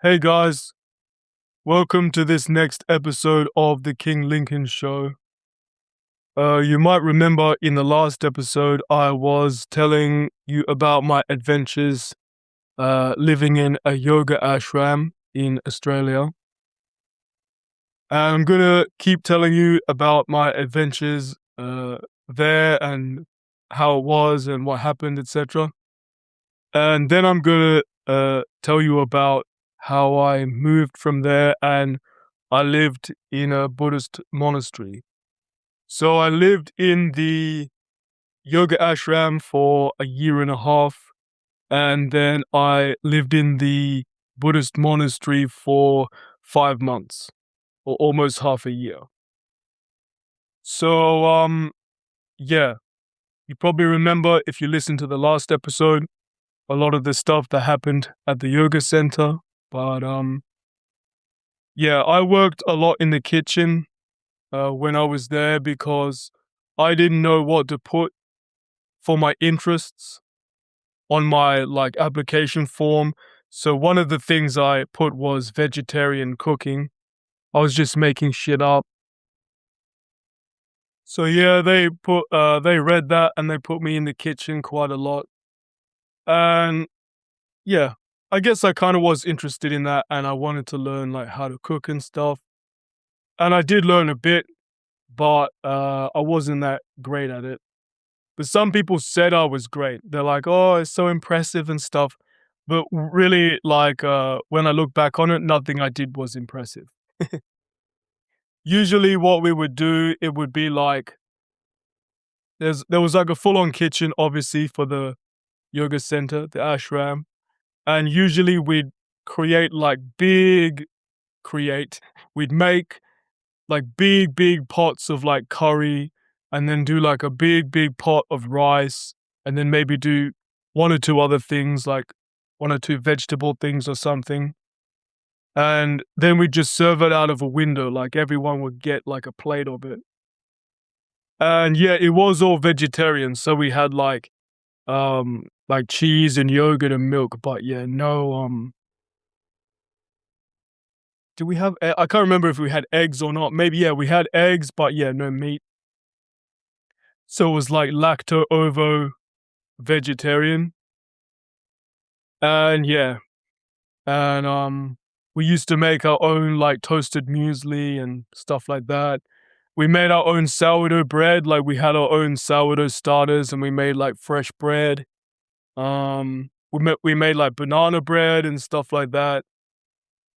Hey guys, welcome to this next episode of the King Lincoln Show. You might remember in the last episode, I was telling you about my adventures living in a yoga ashram in Australia. And I'm gonna keep telling you about my adventures there and how it was and what happened, etc. And then I'm gonna tell you about how I moved from there and I lived in a Buddhist monastery. So I lived in the yoga ashram for a year and a half, and then I lived in the Buddhist monastery for 5 months, or almost half a year. So, yeah, you probably remember if you listened to the last episode, a lot of the stuff that happened at the yoga center. But, yeah, I worked a lot in the kitchen when I was there because I didn't know what to put for my interests on my application form. So one of the things I put was vegetarian cooking. I was just making shit up. So yeah, they read that and they put me in the kitchen quite a lot. And yeah, I guess I kind of was interested in that and I wanted to learn how to cook and stuff. And I did learn a bit, but I wasn't that great at it. But some people said I was great. They're like, "Oh, it's so impressive and stuff." But really, when I look back on it, nothing I did was impressive. Usually what we would do, it would be there was a full-on kitchen, obviously, for the yoga center, the ashram. And usually create like big create, we'd make big pots of curry and then do a big pot of rice and then maybe do one or two other things, like one or two vegetable things or something. And then we'd just serve it out of a window, like everyone would get a plate of it. And yeah, it was all vegetarian. So we had cheese and yogurt and milk, but yeah, no, do we have, I can't remember if we had eggs or not. Maybe, yeah, we had eggs, but yeah, no meat. So it was lacto ovo vegetarian. And yeah. And we used to make our own toasted muesli and stuff like that. We made our own sourdough bread, we had our own sourdough starters and we made fresh bread. We made banana bread and stuff like that.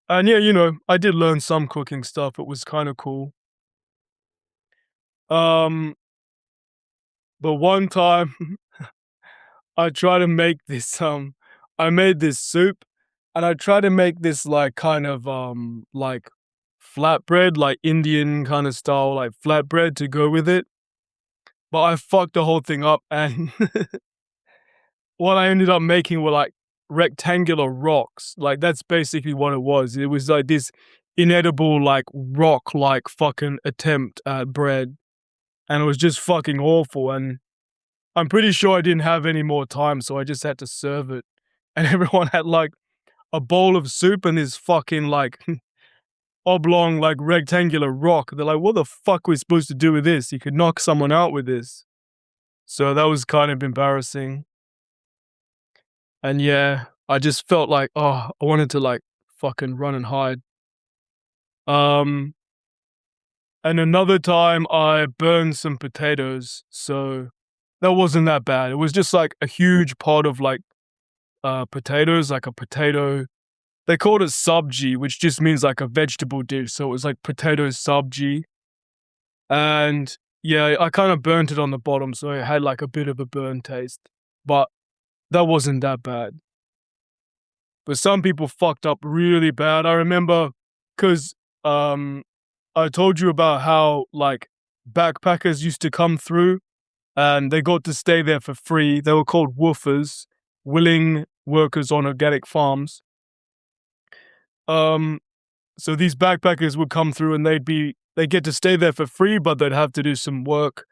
And yeah, I did learn some cooking stuff. It was kind of cool. But one time I tried to make this I made this soup and I tried to make this kind of flatbread, Indian kind of style, flatbread to go with it. But I fucked the whole thing up and what I ended up making were rectangular rocks. That's basically what it was. It was this inedible rock fucking attempt at bread. And it was just fucking awful. And I'm pretty sure I didn't have any more time, so I just had to serve it. And everyone had a bowl of soup and this fucking oblong rectangular rock. They're like, what the fuck are we supposed to do with this? You could knock someone out with this. So that was kind of embarrassing. And yeah, I just felt I wanted to fucking run and hide. And another time I burned some potatoes, so that wasn't that bad. It was just a huge pot of potatoes, a potato. They called it sabji, which just means a vegetable dish. So it was potato sabji. And yeah, I kind of burnt it on the bottom, so it had a bit of a burn taste. But that wasn't that bad. But some people fucked up really bad. I remember because I told you about how backpackers used to come through and they got to stay there for free. They were called woofers, willing workers on organic farms. So these backpackers would come through and they get to stay there for free, but they'd have to do some work.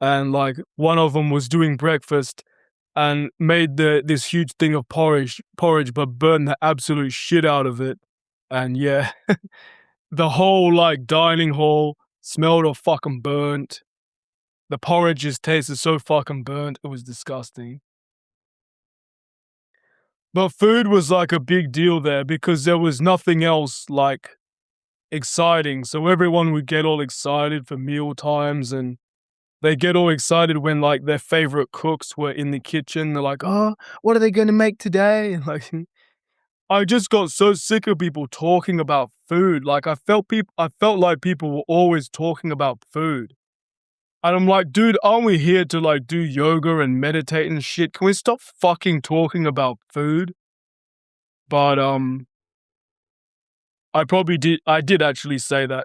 And one of them was doing breakfast and made this huge thing of porridge, but burned the absolute shit out of it. And yeah, the whole like dining hall smelled of fucking burnt. The porridge just tasted so fucking burnt. It was disgusting. But food was like a big deal there because there was nothing else like exciting. So everyone would get all excited for meal times, and they get all excited when like their favorite cooks were in the kitchen. They're like, "Oh, what are they going to make today?" Like, I just got so sick of people talking about food. Like I felt like people were always talking about food. And I'm like, dude, aren't we here to like do yoga and meditate and shit? Can we stop fucking talking about food? But I did actually say that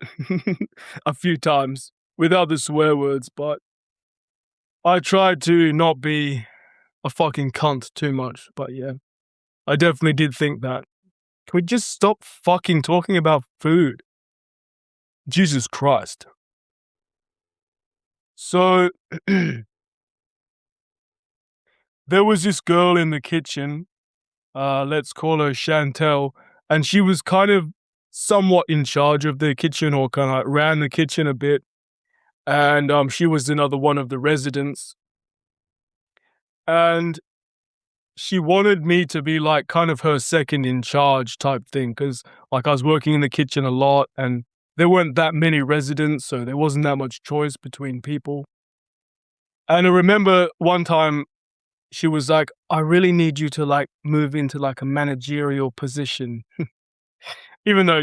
a few times without the swear words, but I tried to not be a fucking cunt too much. But yeah, I definitely did think that. Can we just stop fucking talking about food? Jesus Christ. So there was this girl in the kitchen, let's call her Chantel, and she was kind of somewhat in charge of the kitchen, or kind of like ran the kitchen a bit. And she was another one of the residents. And she wanted me to be like kind of her second in charge type thing, because like I was working in the kitchen a lot and there weren't that many residents, so there wasn't that much choice between people. And I remember one time she was like, "I really need you to like move into like a managerial position." Even though,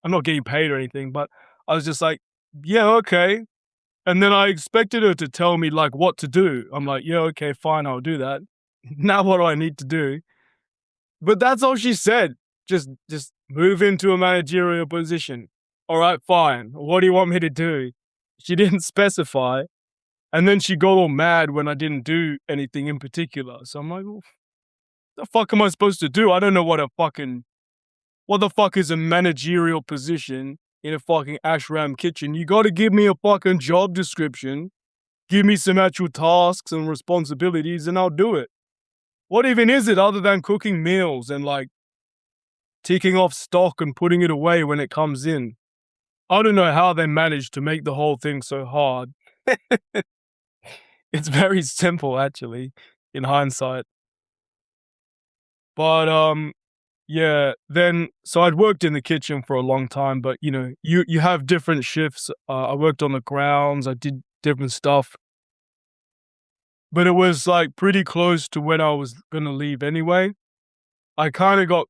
I'm not getting paid or anything, but I was just like, "Yeah, okay." And then I expected her to tell me like what to do. I'm like, "Yeah, okay, fine, I'll do that." Now what do I need to do? But that's all she said. Just move into a managerial position. All right, fine. What do you want me to do? She didn't specify. And then she got all mad when I didn't do anything in particular. So I'm like, well, the fuck am I supposed to do? I don't know what the fuck is a managerial position in a fucking ashram kitchen? You gotta give me a fucking job description, give me some actual tasks and responsibilities, and I'll do it. What even is it other than cooking meals and like ticking off stock and putting it away when it comes in? I don't know how they managed to make the whole thing so hard. It's very simple, actually, in hindsight. But yeah. Then so I'd worked in the kitchen for a long time, but you have different shifts. I worked on the grounds. I did different stuff, but it was like pretty close to when I was gonna leave anyway. I kind of got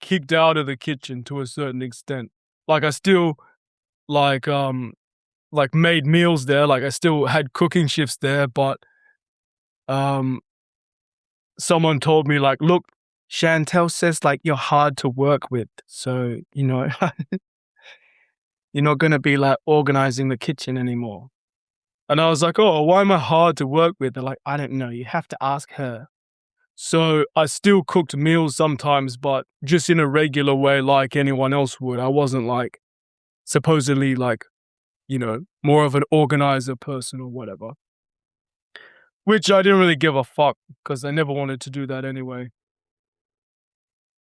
kicked out of the kitchen to a certain extent. Like I still like made meals there. Like I still had cooking shifts there, but um someone told me like, look, Chantel says like you're hard to work with, so you're not gonna be like organizing the kitchen anymore. And I was like, oh, why am I hard to work with? They're like, I don't know. You have to ask her. So I still cooked meals sometimes, but just in a regular way, like anyone else would. I wasn't like supposedly like more of an organizer person or whatever. Which I didn't really give a fuck because I never wanted to do that anyway.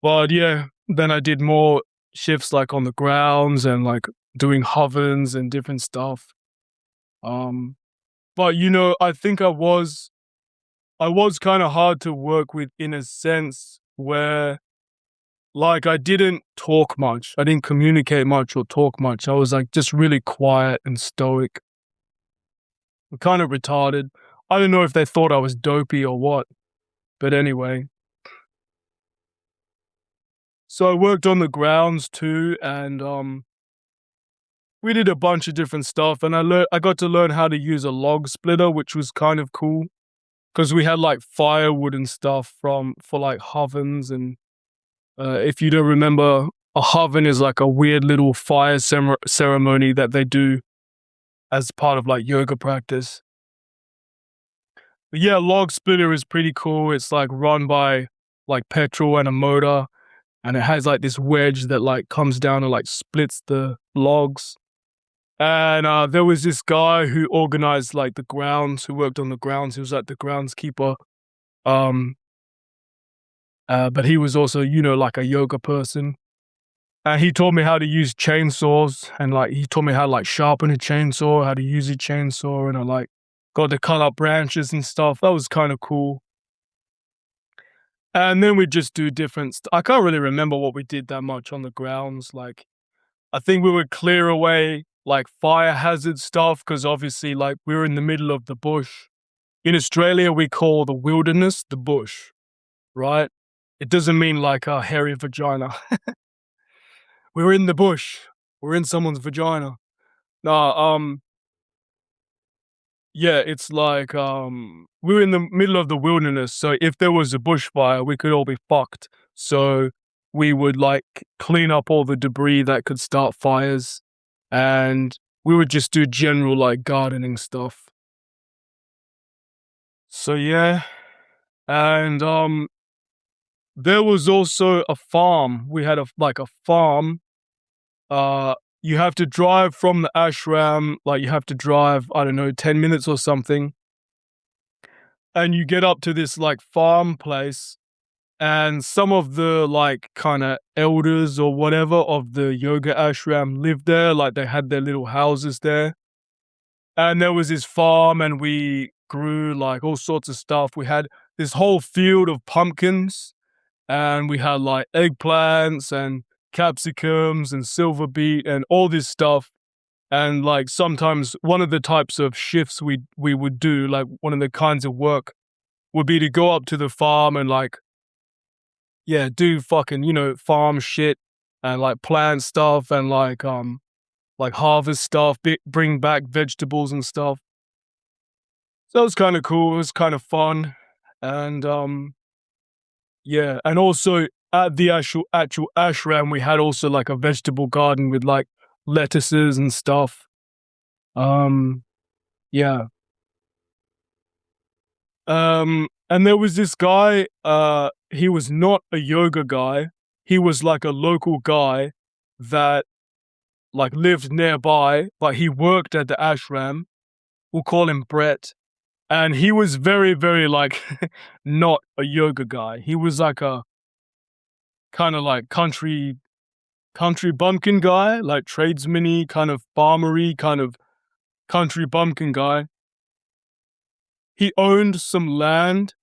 But yeah, then I did more shifts like on the grounds and like doing hovens and different stuff. But I think I was kind of hard to work with in a sense where like I didn't talk much. I didn't communicate much or talk much. I was like just really quiet and stoic. Kind of retarded. I don't know if they thought I was dopey or what. But anyway. So I worked on the grounds too, and we did a bunch of different stuff, and I got to learn how to use a log splitter, which was kind of cool because we had like firewood and stuff for like hovens. And if you don't remember, a hoven is like a weird little fire ceremony that they do as part of like yoga practice. But yeah, log splitter is pretty cool. It's like run by like petrol and a motor, and it has like this wedge that like comes down and like splits the logs. And there was this guy who organized like the grounds, who worked on the grounds. He was like the groundskeeper. Um, but he was also, like a yoga person. And he taught me how to use chainsaws and like he taught me how to like sharpen a chainsaw, how to use a chainsaw, and I like got to cut up branches and stuff. That was kind of cool. And then we just do different I can't really remember what we did that much on the grounds. Like I think we would clear away like fire hazard stuff because obviously like we were in the middle of the bush. In Australia we call the wilderness the bush, right? It doesn't mean like a hairy vagina. We're in the bush. We're in someone's vagina. Nah, yeah, it's like we're in the middle of the wilderness, so if there was a bushfire, we could all be fucked. So we would like clean up all the debris that could start fires, and we would just do general like gardening stuff. So yeah, and there was also a farm. We had a farm. Uh, you have to drive from the ashram, like you have to drive, I don't know, 10 minutes or something. And you get up to this like farm place, and some of the like kind of elders or whatever of the yoga ashram lived there, like they had their little houses there. And there was this farm, and we grew like all sorts of stuff. We had this whole field of pumpkins, and we had like eggplants and capsicums and silver beet and all this stuff. And like sometimes one of the types of shifts we would do, like one of the kinds of work would be to go up to the farm and like, yeah, do fucking, farm shit and like plant stuff and like harvest stuff, bring back vegetables and stuff. So it was kind of cool. It was kind of fun. And yeah, and also at the actual ashram, we had also like a vegetable garden with like lettuces and stuff. Um, yeah. And there was this guy, he was not a yoga guy. He was like a local guy that like lived nearby, but he worked at the ashram. We'll call him Brett. And he was very, very like not a yoga guy. He was like a kind of like country bumpkin guy, like tradesman-y, kind of farmery, kind of country bumpkin guy. He owned some land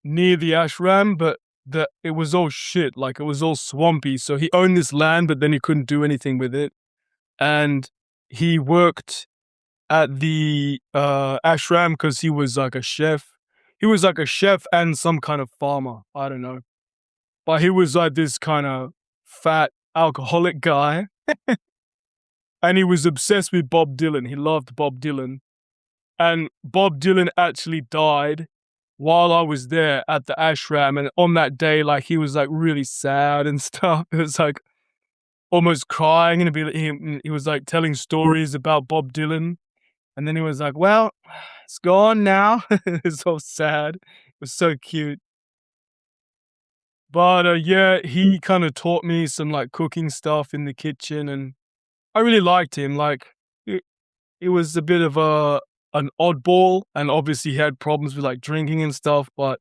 near the ashram, but it was all shit, like it was all swampy. So he owned this land, but then he couldn't do anything with it. And he worked at the ashram because he was like a chef. He was like a chef and some kind of farmer. I don't know. But he was like this kind of fat alcoholic guy. And he was obsessed with Bob Dylan. He loved Bob Dylan. And Bob Dylan actually died while I was there at the ashram. And on that day, like he was like really sad and stuff. It was like almost crying, and he was like telling stories about Bob Dylan. And then he was like, well, it's gone now. It's so sad. It was so cute. But yeah, he kind of taught me some like cooking stuff in the kitchen, and I really liked him. Like he was a bit of an oddball, and obviously he had problems with like drinking and stuff, but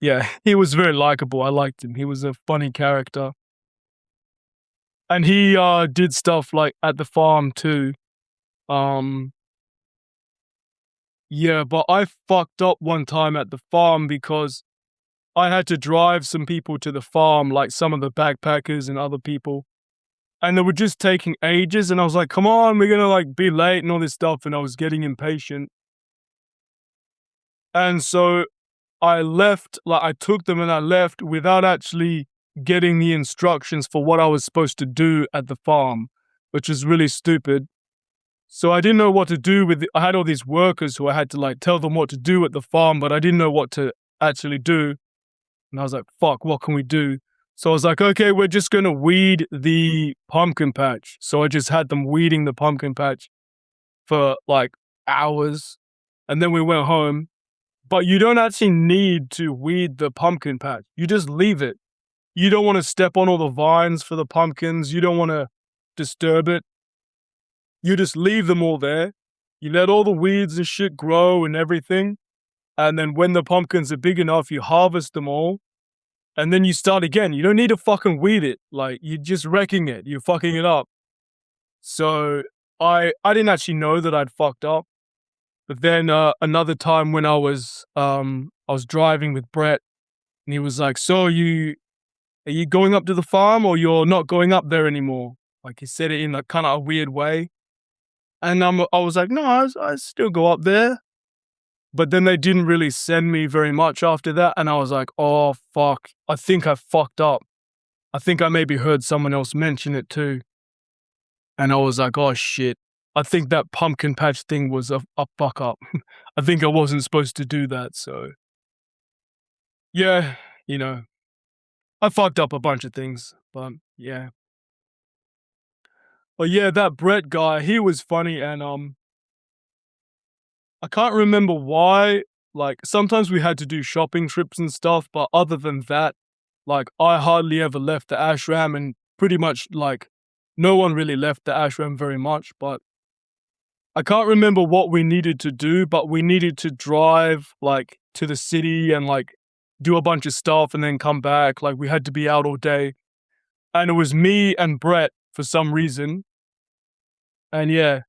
yeah, he was very likable. I liked him. He was a funny character. And he did stuff like at the farm too. Um yeah, but I fucked up one time at the farm because I had to drive some people to the farm, like some of the backpackers and other people. And they were just taking ages, and I was like, come on, we're gonna like be late and all this stuff, and I was getting impatient. And so I took them and I left without actually getting the instructions for what I was supposed to do at the farm, which was really stupid. So I didn't know what to do I had all these workers who I had to like tell them what to do at the farm, but I didn't know what to actually do. And I was like, fuck, what can we do? So I was like, okay, we're just going to weed the pumpkin patch. So I just had them weeding the pumpkin patch for like hours. And then we went home. But you don't actually need to weed the pumpkin patch. You just leave it. You don't want to step on all the vines for the pumpkins. You don't want to disturb it. You just leave them all there. You let all the weeds and shit grow and everything. And then when the pumpkins are big enough, you harvest them all, and then you start again. You don't need to fucking weed it. Like, you're just wrecking it. You're fucking it up. So I didn't actually know that I'd fucked up. But then another time when I was driving with Brett, and he was like, "So are you going up to the farm, or you're not going up there anymore?" Like, he said it in a kind of a weird way, and I was like, "No, I still go up there." But then they didn't really send me very much after that, and I was like, "Oh fuck, I think I fucked up. I think I maybe heard someone else mention it too." And I was like, "Oh shit. I think that pumpkin patch thing was a fuck up. I think I wasn't supposed to do that." So yeah, you know, I fucked up a bunch of things, but yeah. But yeah, that Brett guy, he was funny, and I can't remember why. Like, sometimes we had to do shopping trips and stuff, but other than that, like, I hardly ever left the ashram, and pretty much, like, no one really left the ashram very much. But I can't remember what we needed to do, but we needed to drive, like, to the city and, like, do a bunch of stuff and then come back. Like, we had to be out all day. And it was me and Brett for some reason. And yeah,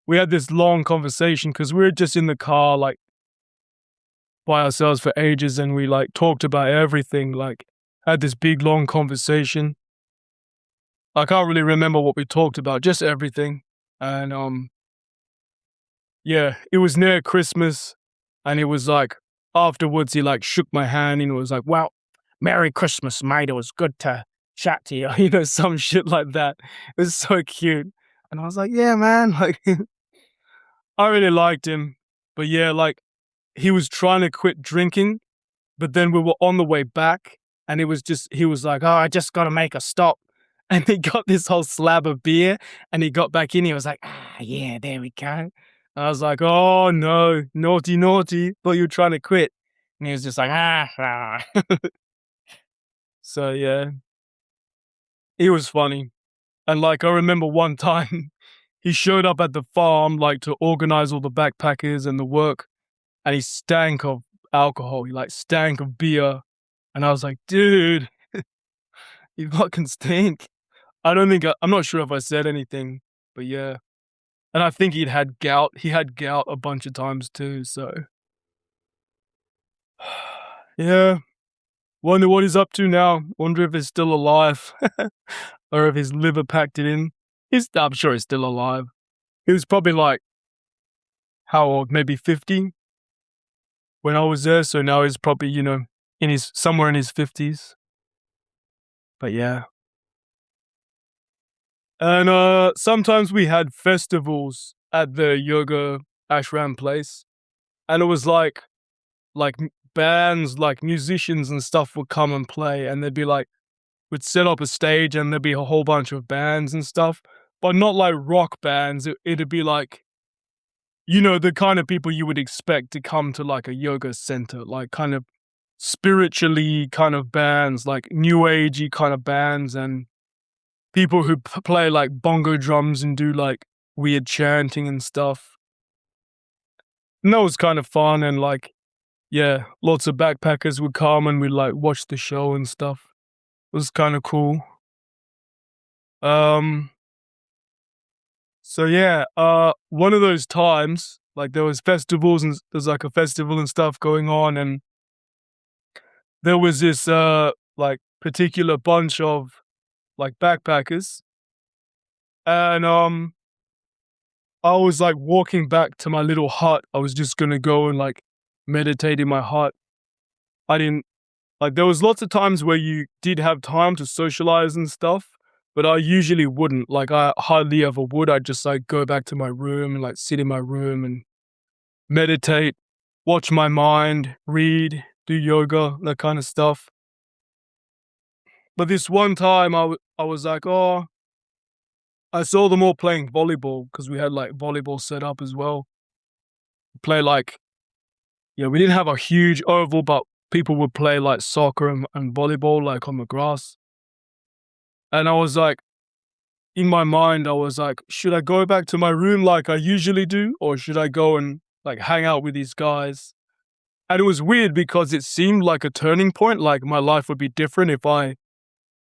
we had this long conversation because we were just in the car, like, by ourselves for ages, and we, like, talked about everything, like, had this big, long conversation. I can't really remember what we talked about, just everything. And, yeah, it was near Christmas, and it was like, afterwards, he, like, shook my hand and was like, "Well, Merry Christmas, mate. It was good to chat to you." Some shit like that. It was so cute. And I was like, "Yeah, man." Like, I really liked him. But yeah, like, he was trying to quit drinking, but then we were on the way back, and he was like, "Oh, I just got to make a stop." And he got this whole slab of beer, and he got back in. He was like, "Ah, yeah, there we go." I was like, "Oh no, naughty, naughty. Thought you were trying to quit." And he was just like, "Ah, ah." So yeah, he was funny. And like, I remember one time he showed up at the farm, like, to organize all the backpackers and the work, and he stank of alcohol. He, like, stank of beer. And I was like, "Dude, you fucking stink." I'm not sure if I said anything, but yeah. And I think he'd had gout. He had gout a bunch of times too, so yeah. Wonder what he's up to now. Wonder if he's still alive or if his liver packed it in. I'm sure he's still alive. He was probably like, how old? Maybe 50 when I was there. So now he's probably, somewhere in his 50s. But yeah. And sometimes we had festivals at the yoga ashram place. And it was like bands, like musicians and stuff would come and play, and they'd be like, we'd set up a stage and there'd be a whole bunch of bands and stuff, but not like rock bands. It'd be like, the kind of people you would expect to come to like a yoga center, like kind of spiritually kind of bands, like new agey kind of bands, and people who play like bongo drums and do like weird chanting and stuff. And that was kind of fun, and like, yeah, lots of backpackers would come and we'd like watch the show and stuff. It was kind of cool. Um, so yeah, one of those times, like, there was festivals and there's like a festival and stuff going on, and there was this like particular bunch of like backpackers, and I was like walking back to my little hut. I was just gonna go and like meditate in my hut. I didn't Like, there was lots of times where you did have time to socialize and stuff, but I usually wouldn't. Like, I hardly ever would. I'd just, like, go back to my room and, like, sit in my room and meditate, watch my mind, read, do yoga, that kind of stuff. But this one time, I was like, "Oh," I saw them all playing volleyball because we had, like, volleyball set up as well. Play, like, yeah, we didn't have a huge oval, but people would play, like, soccer and volleyball, like, on the grass. And I was like, in my mind, I was like, should I go back to my room like I usually do, or should I go and like hang out with these guys? And it was weird because it seemed like a turning point, like my life would be different if I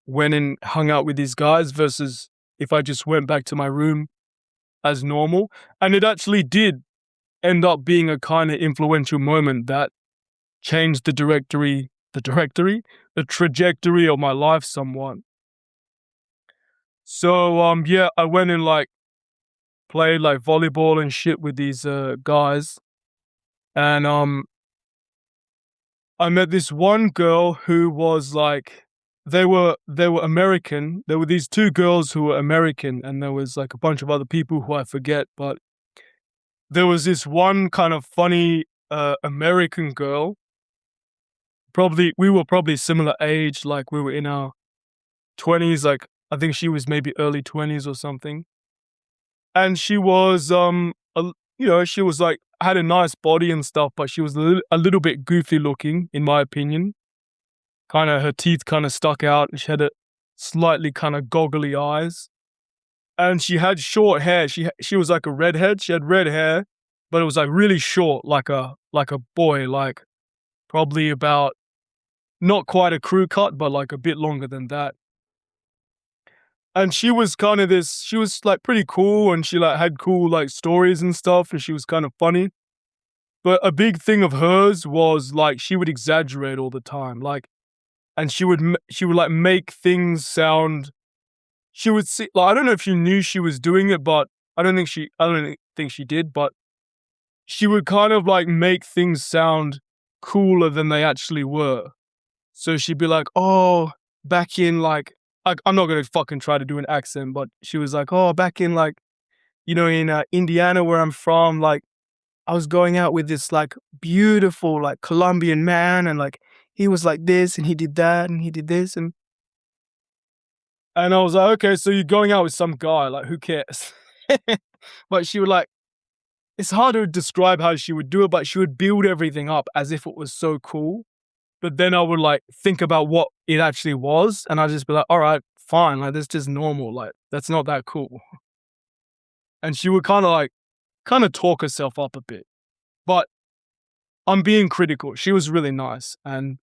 went and hung out with these guys versus if I just went back to my room as normal. And it actually did end up being a kind of influential moment that changed the trajectory of my life somewhat. So yeah, I went and like played like volleyball and shit with these guys, and I met this one girl who was like, they were American. There were these two girls who were American, and there was like a bunch of other people who I forget, but there was this one kind of funny American girl. We were probably similar age, like we were in our 20s, like I think she was maybe early 20s or something. And she was she was like had a nice body and stuff, but she was a little bit goofy looking, in my opinion. Kind of her teeth kind of stuck out, and she had a slightly kind of goggly eyes. And she had short hair. She was like a redhead. She had red hair, but it was like really short, like a boy, like probably about not quite a crew cut, but like a bit longer than that. And she was kind of this, she was like pretty cool, and she like had cool like stories and stuff, and she was kind of funny. But a big thing of hers was like she would exaggerate all the time, like, and she would like make things sound. She would see, like, I don't know if she knew she was doing it, but I don't think she did, but she would kind of like make things sound cooler than they actually were. So she'd be like, "Oh, back in like," I'm not gonna fucking try to do an accent, but she was like, "Oh, back in like, in Indiana where I'm from, like I was going out with this like beautiful like Colombian man, and like he was like this and he did that and he did this," and I was like, "Okay, so you're going out with some guy, like who cares?" But she would like, it's hard to describe how she would do it, but she would build everything up as if it was so cool. But then I would like think about what it actually was, and I'd just be like, "All right, fine, like that's just normal, like that's not that cool." And she would kind of talk herself up a bit. But I'm being critical. She was really nice, and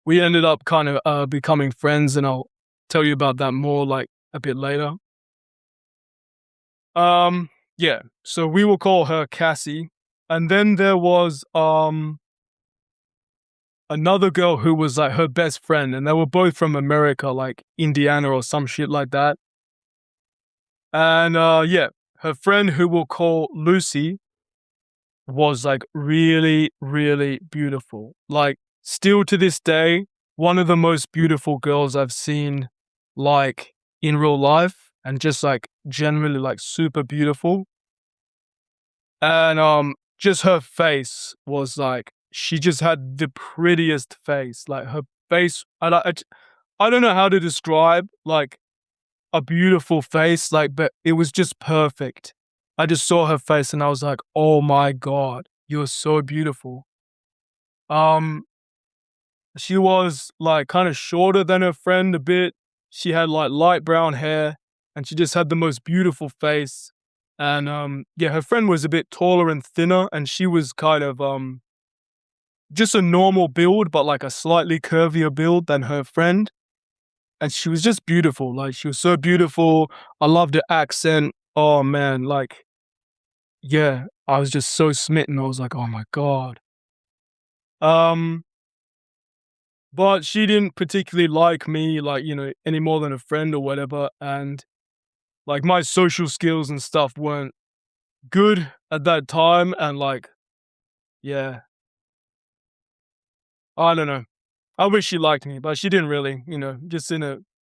we ended up kind of becoming friends, and I'll tell you about that more like a bit later. Yeah. So we will call her Cassie, and then there was another girl who was like her best friend, and they were both from America, like Indiana or some shit like that. And yeah, her friend who we'll call Lucy was like really, really beautiful. Like still to this day, one of the most beautiful girls I've seen like in real life, and just like generally like super beautiful. And just her face was like, she just had the prettiest face. Like her face, I don't know how to describe like a beautiful face, like, but it was just perfect. I just saw her face and I was like, "Oh my God, you're so beautiful." Um, she was like kind of shorter than her friend a bit. She had like light brown hair, and she just had the most beautiful face. And yeah, her friend was a bit taller and thinner, and she was kind of just a normal build, but like a slightly curvier build than her friend. And she was just beautiful. Like she was so beautiful. I loved her accent. Oh man, like yeah, I was just so smitten. I was like, "Oh my God." Um, but she didn't particularly like me, like, any more than a friend or whatever. And like my social skills and stuff weren't good at that time. And like, yeah, I don't know. I wish she liked me, but she didn't really,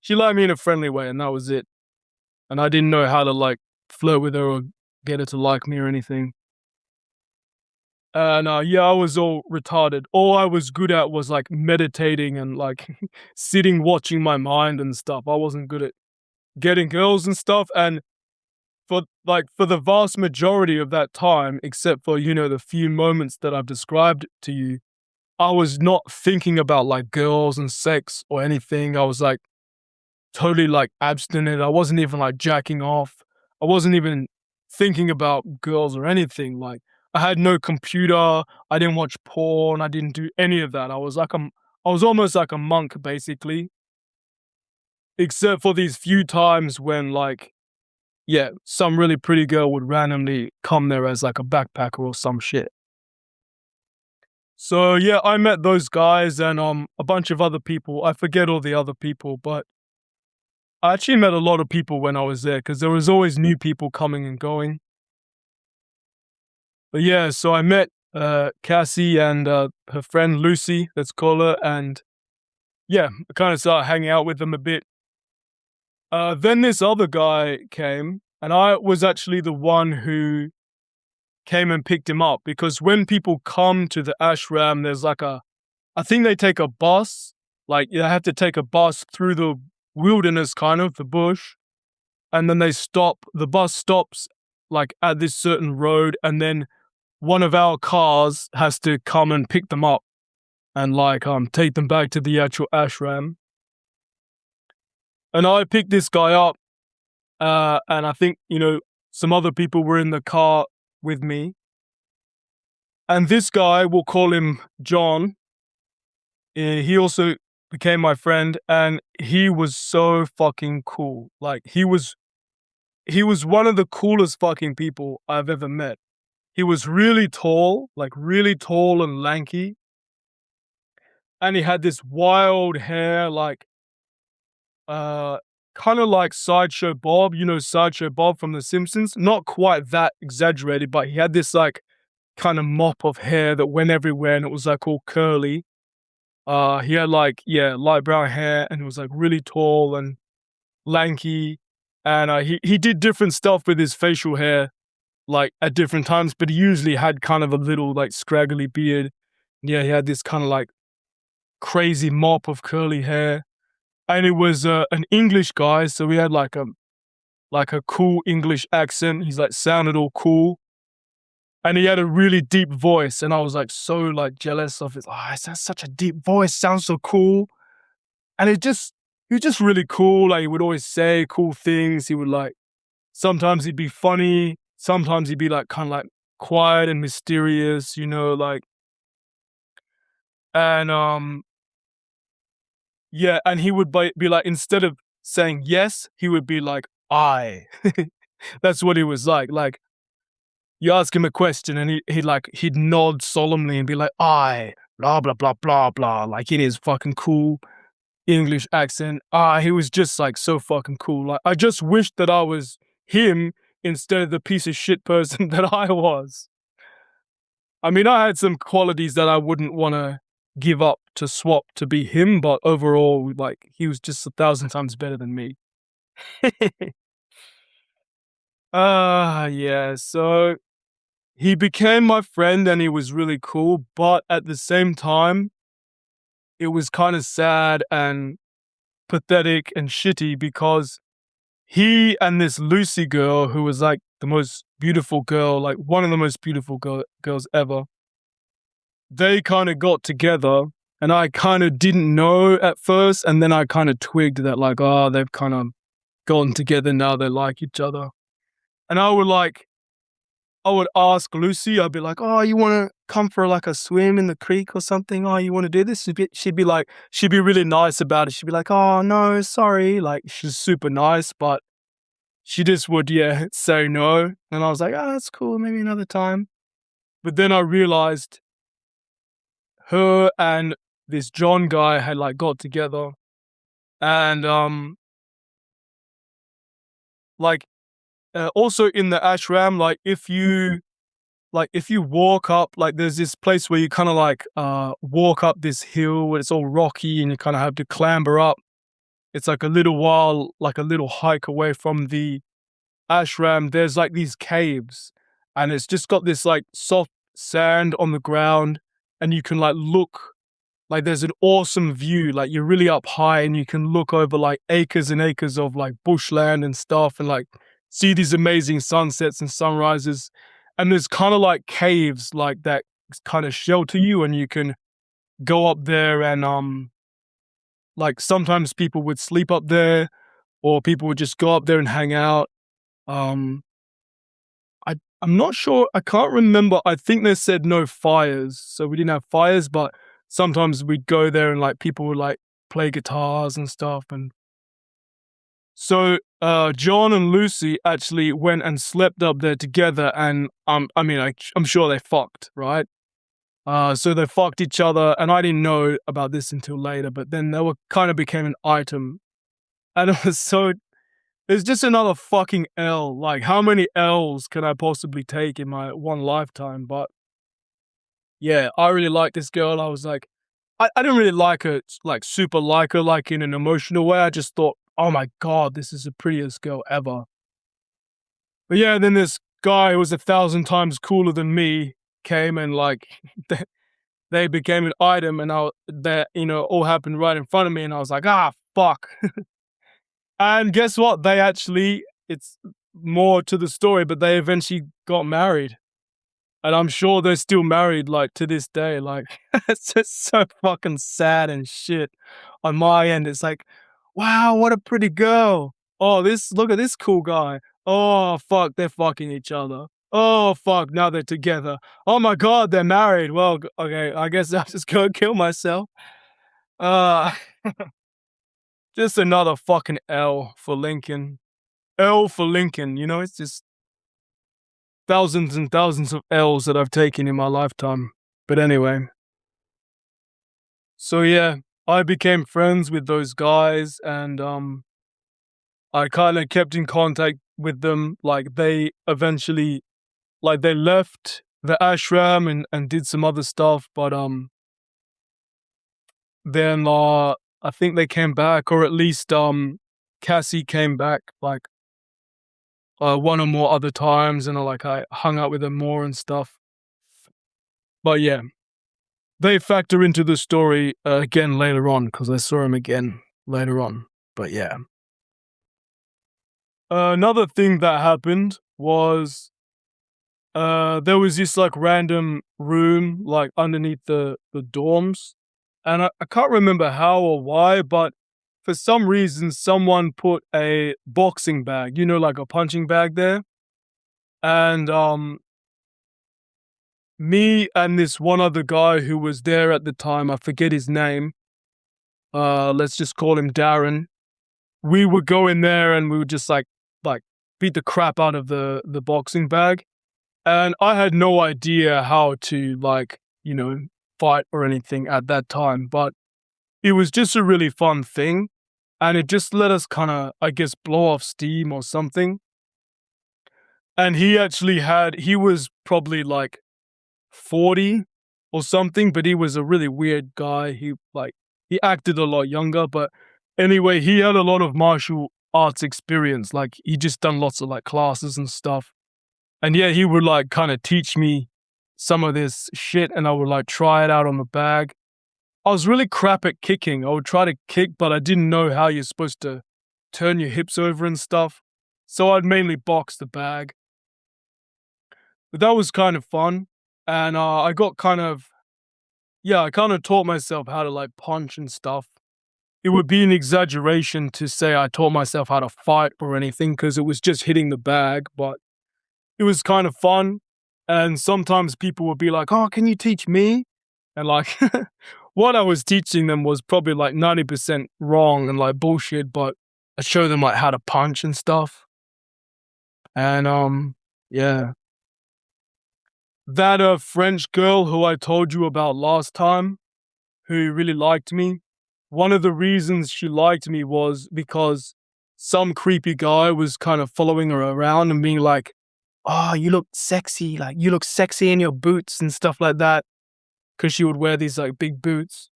she liked me in a friendly way, and that was it. And I didn't know how to like flirt with her or get her to like me or anything. And yeah, I was all retarded. All I was good at was like meditating and like sitting, watching my mind and stuff. I wasn't good at getting girls and stuff. And for the vast majority of that time, except for, the few moments that I've described to you, I was not thinking about like girls and sex or anything. I was like totally like abstinent. I wasn't even like jacking off. I wasn't even thinking about girls or anything. Like I had no computer. I didn't watch porn. I didn't do any of that. I was almost like a monk basically, except for these few times when like, yeah, some really pretty girl would randomly come there as like a backpacker or some shit. So yeah, I met those guys and a bunch of other people. I forget all the other people, but I actually met a lot of people when I was there because there was always new people coming and going. But yeah, so I met Cassie and her friend Lucy, let's call her, and yeah, I kind of started hanging out with them a bit. Then this other guy came, and I was actually the one who came and picked him up because when people come to the ashram, there's like I think they take a bus, like you have to take a bus through the wilderness, kind of the bush, and then they stop. The bus stops like at this certain road, and then one of our cars has to come and pick them up and like take them back to the actual ashram. And I picked this guy up, and I think some other people were in the car with me. And this guy, we'll call him John. He also became my friend, and he was so fucking cool. Like he was one of the coolest fucking people I've ever met. He was really tall, like really tall and lanky. And he had this wild hair, like uh kind of like Sideshow Bob, Sideshow Bob from The Simpsons. Not quite that exaggerated, but he had this like kind of mop of hair that went everywhere and it was like all curly. He had like, yeah, light brown hair and he was like really tall and lanky. And he did different stuff with his facial hair, like at different times, but he usually had kind of a little like scraggly beard. Yeah, he had this kind of like crazy mop of curly hair. And it was an English guy, so he had like a cool English accent. He's like sounded all cool. And he had a really deep voice, and I was like so like jealous of it. Oh, it has such a deep voice, sounds so cool. And he was just really cool. Like he would always say cool things. He would like sometimes he'd be funny, sometimes he'd be like kind of like quiet and mysterious, like and yeah, and he would be like instead of saying yes, he would be like I. That's what he was like. Like you ask him a question and he'd nod solemnly and be like, I, blah, blah, blah, blah, blah, like in his fucking cool English accent. He was just like so fucking cool. Like I just wished that I was him instead of the piece of shit person that I was. I mean, I had some qualities that I wouldn't want to give up to swap to be him, but overall, like he was just 1,000 times better than me. Yeah, so he became my friend and he was really cool, but at the same time, it was kind of sad and pathetic and shitty because he and this Lucy girl, who was like the most beautiful girl, like one of the most beautiful girls ever, they kind of got together and I kind of didn't know at first. And then I kind of twigged that like, they've kind of gotten together now. They like each other. And I would ask Lucy, I'd be like, oh, you want to come for like a swim in the creek or something? Oh, you want to do this? She'd be really nice about it. She'd be like, oh, no, sorry. Like, she's super nice, but she just would, yeah, say no. And I was like, oh, that's cool. Maybe another time. But then I realized her and this John guy had like got together. And, like, also in the ashram, if you walk up, like there's this place where you kind of like walk up this hill where it's all rocky and you kind of have to clamber up. It's like a little while, like a little hike away from the ashram. There's like these caves and it's just got this like soft sand on the ground and you can like look, like there's an awesome view. Like you're really up high and you can look over like acres and acres of like bushland and stuff and like see these amazing sunsets and sunrises. And there's kind of like caves like that kind of shelter you and you can go up there and like sometimes people would sleep up there or people would just go up there and hang out. I I'm not sure. I can't remember. I think they said no fires. So we didn't have fires, but sometimes we'd go there and like people would like play guitars and stuff. And so John and Lucy actually went and slept up there together. And I mean, I'm sure they fucked, right? So they fucked each other, and I didn't know about this until later. But then they were kind of became an item, and it was so. It's just another fucking L. Like, how many L's can I possibly take in my one lifetime? But yeah, I really liked this girl. I was like, I didn't really like her, like super like her, like in an emotional way. I just thought, oh my God, this is the prettiest girl ever. But yeah, then this guy who was 1,000 times cooler than me came and like, they became an item, and that, all happened right in front of me. And I was like, ah, fuck. And guess what? It's more to the story, but they eventually got married. And I'm sure they're still married, like, to this day. Like, it's just so fucking sad and shit. On my end, it's like, wow, what a pretty girl. Oh, look at this cool guy. Oh, fuck, they're fucking each other. Oh, fuck, now they're together. Oh my God, they're married. Well, okay, I guess I'll just go kill myself. Uh, just another fucking L for Lincoln. L for Lincoln, it's just thousands and thousands of L's that I've taken in my lifetime. But anyway, so yeah, I became friends with those guys, and I kind of kept in contact with them. Like, they eventually, like, they left the ashram and did some other stuff, but then I think they came back, or at least Cassie came back like one or more other times, and I hung out with them more and stuff. But yeah, they factor into the story again later on, because I saw him again later on. But yeah. Another thing that happened was there was this like random room like underneath the dorms, and I can't remember how or why, but for some reason someone put a boxing bag, like a punching bag there, and me and this one other guy who was there at the time, I forget his name, let's just call him Darren. We would go in there and we would just like beat the crap out of the boxing bag. And I had no idea how to fight or anything at that time, but it was just a really fun thing. And it just let us kind of, I guess, blow off steam or something. And he was probably like 40 or something, but he was a really weird guy. He acted a lot younger, but anyway, he had a lot of martial arts experience. Like, he just done lots of like classes and stuff. And yeah, he would like kind of teach me some of this shit, and I would like try it out on the bag. I was really crap at kicking. I would try to kick, but I didn't know how you're supposed to turn your hips over and stuff. So I'd mainly box the bag. But that was kind of fun. And I kind of taught myself how to like punch and stuff. It would be an exaggeration to say I taught myself how to fight or anything, because it was just hitting the bag, but it was kind of fun. And sometimes people would be like, oh, can you teach me? And like, what I was teaching them was probably like 90% wrong and like bullshit, but I show them like how to punch and stuff. And yeah. That French girl who I told you about last time, who really liked me, one of the reasons she liked me was because some creepy guy was kind of following her around and being like, oh, you look sexy, like you look sexy in your boots and stuff like that, because she would wear these like big boots.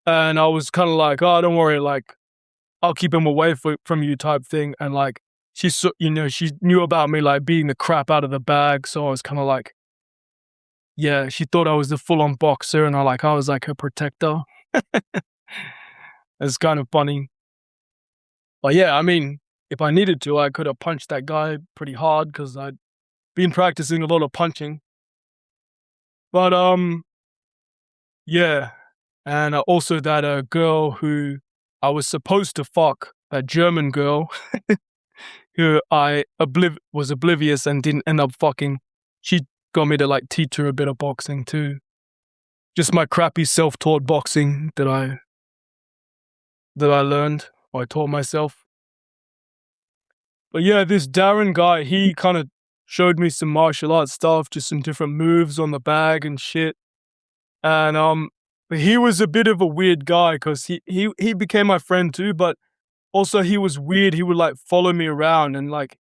And I was kind of like, oh, don't worry, like I'll keep him away from you type thing. And like she knew about me like beating the crap out of the bag, so I was kind of like, yeah, she thought I was the full-on boxer, and I was like her protector. It's kind of funny. But yeah, I mean, if I needed to, I could have punched that guy pretty hard, because I'd been practicing a lot of punching. But yeah. And also that girl who I was supposed to fuck, that German girl, who I was oblivious and didn't end up fucking. She got me to like teach her a bit of boxing too. Just my crappy self-taught boxing that I learned or I taught myself. But yeah, this Darren guy, he kind of showed me some martial arts stuff, just some different moves on the bag and shit. And but he was a bit of a weird guy because he became my friend too, but also he was weird. He would like follow me around and like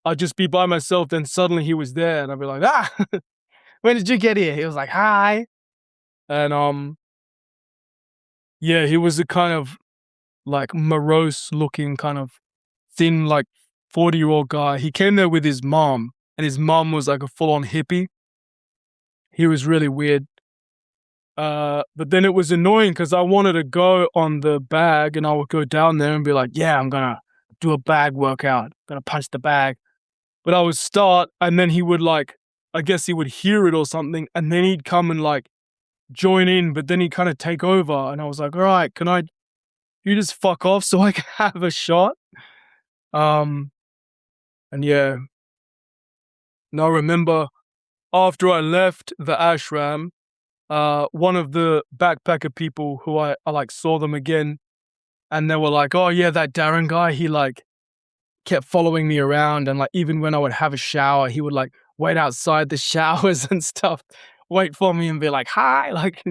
I'd just be by myself, then suddenly he was there and I'd be like, ah, when did you get here? He was like, hi. And yeah, he was a kind of like morose looking kind of thin, like 40-year-old guy. He came there with his mom and his mom was like a full on hippie. He was really weird. But then it was annoying because I wanted to go on the bag and I would go down there and be like, yeah, I'm gonna do a bag workout. I'm gonna punch the bag. But I would start and then he would like, I guess he would hear it or something and then he'd come and like join in, but then he'd kind of take over. And I was like, all right, you just fuck off so I can have a shot? And yeah. Now I remember after I left the ashram, one of the backpacker people who I like saw them again and they were like, oh yeah, that Darren guy, he like kept following me around and like even when I would have a shower, he would like wait outside the showers and stuff, wait for me and be like, hi, like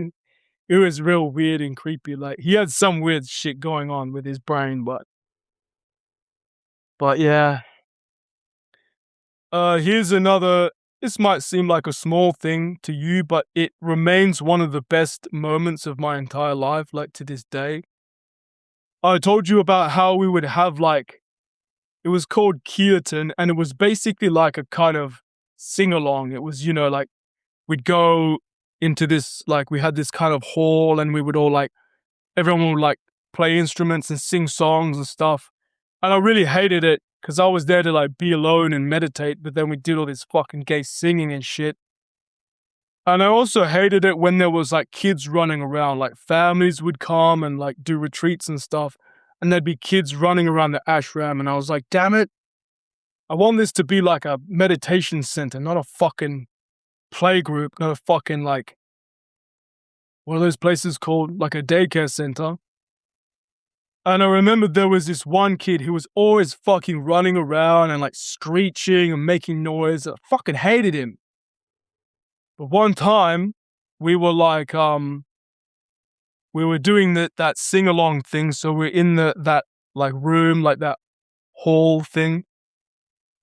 it was real weird and creepy. Like he had some weird shit going on with his brain, but yeah. Here's another. This might seem like a small thing to you, but it remains one of the best moments of my entire life, like to this day. I told you about how we would have like, it was called kirtan, and it was basically like a kind of sing-along. It was, like we'd go into this, like we had this kind of hall and we would all like, everyone would like play instruments and sing songs and stuff. And I really hated it because I was there to like be alone and meditate, but then we did all this fucking gay singing and shit. And I also hated it when there was like kids running around, like families would come and like do retreats and stuff. And there'd be kids running around the ashram. And I was like, damn it. I want this to be like a meditation center, not a fucking play group, not a fucking like, what are those places called? Like a daycare center. And I remember there was this one kid who was always fucking running around and like screeching and making noise. I fucking hated him. But one time we were like, we were doing that sing-along thing. So we're in that like room, like that hall thing.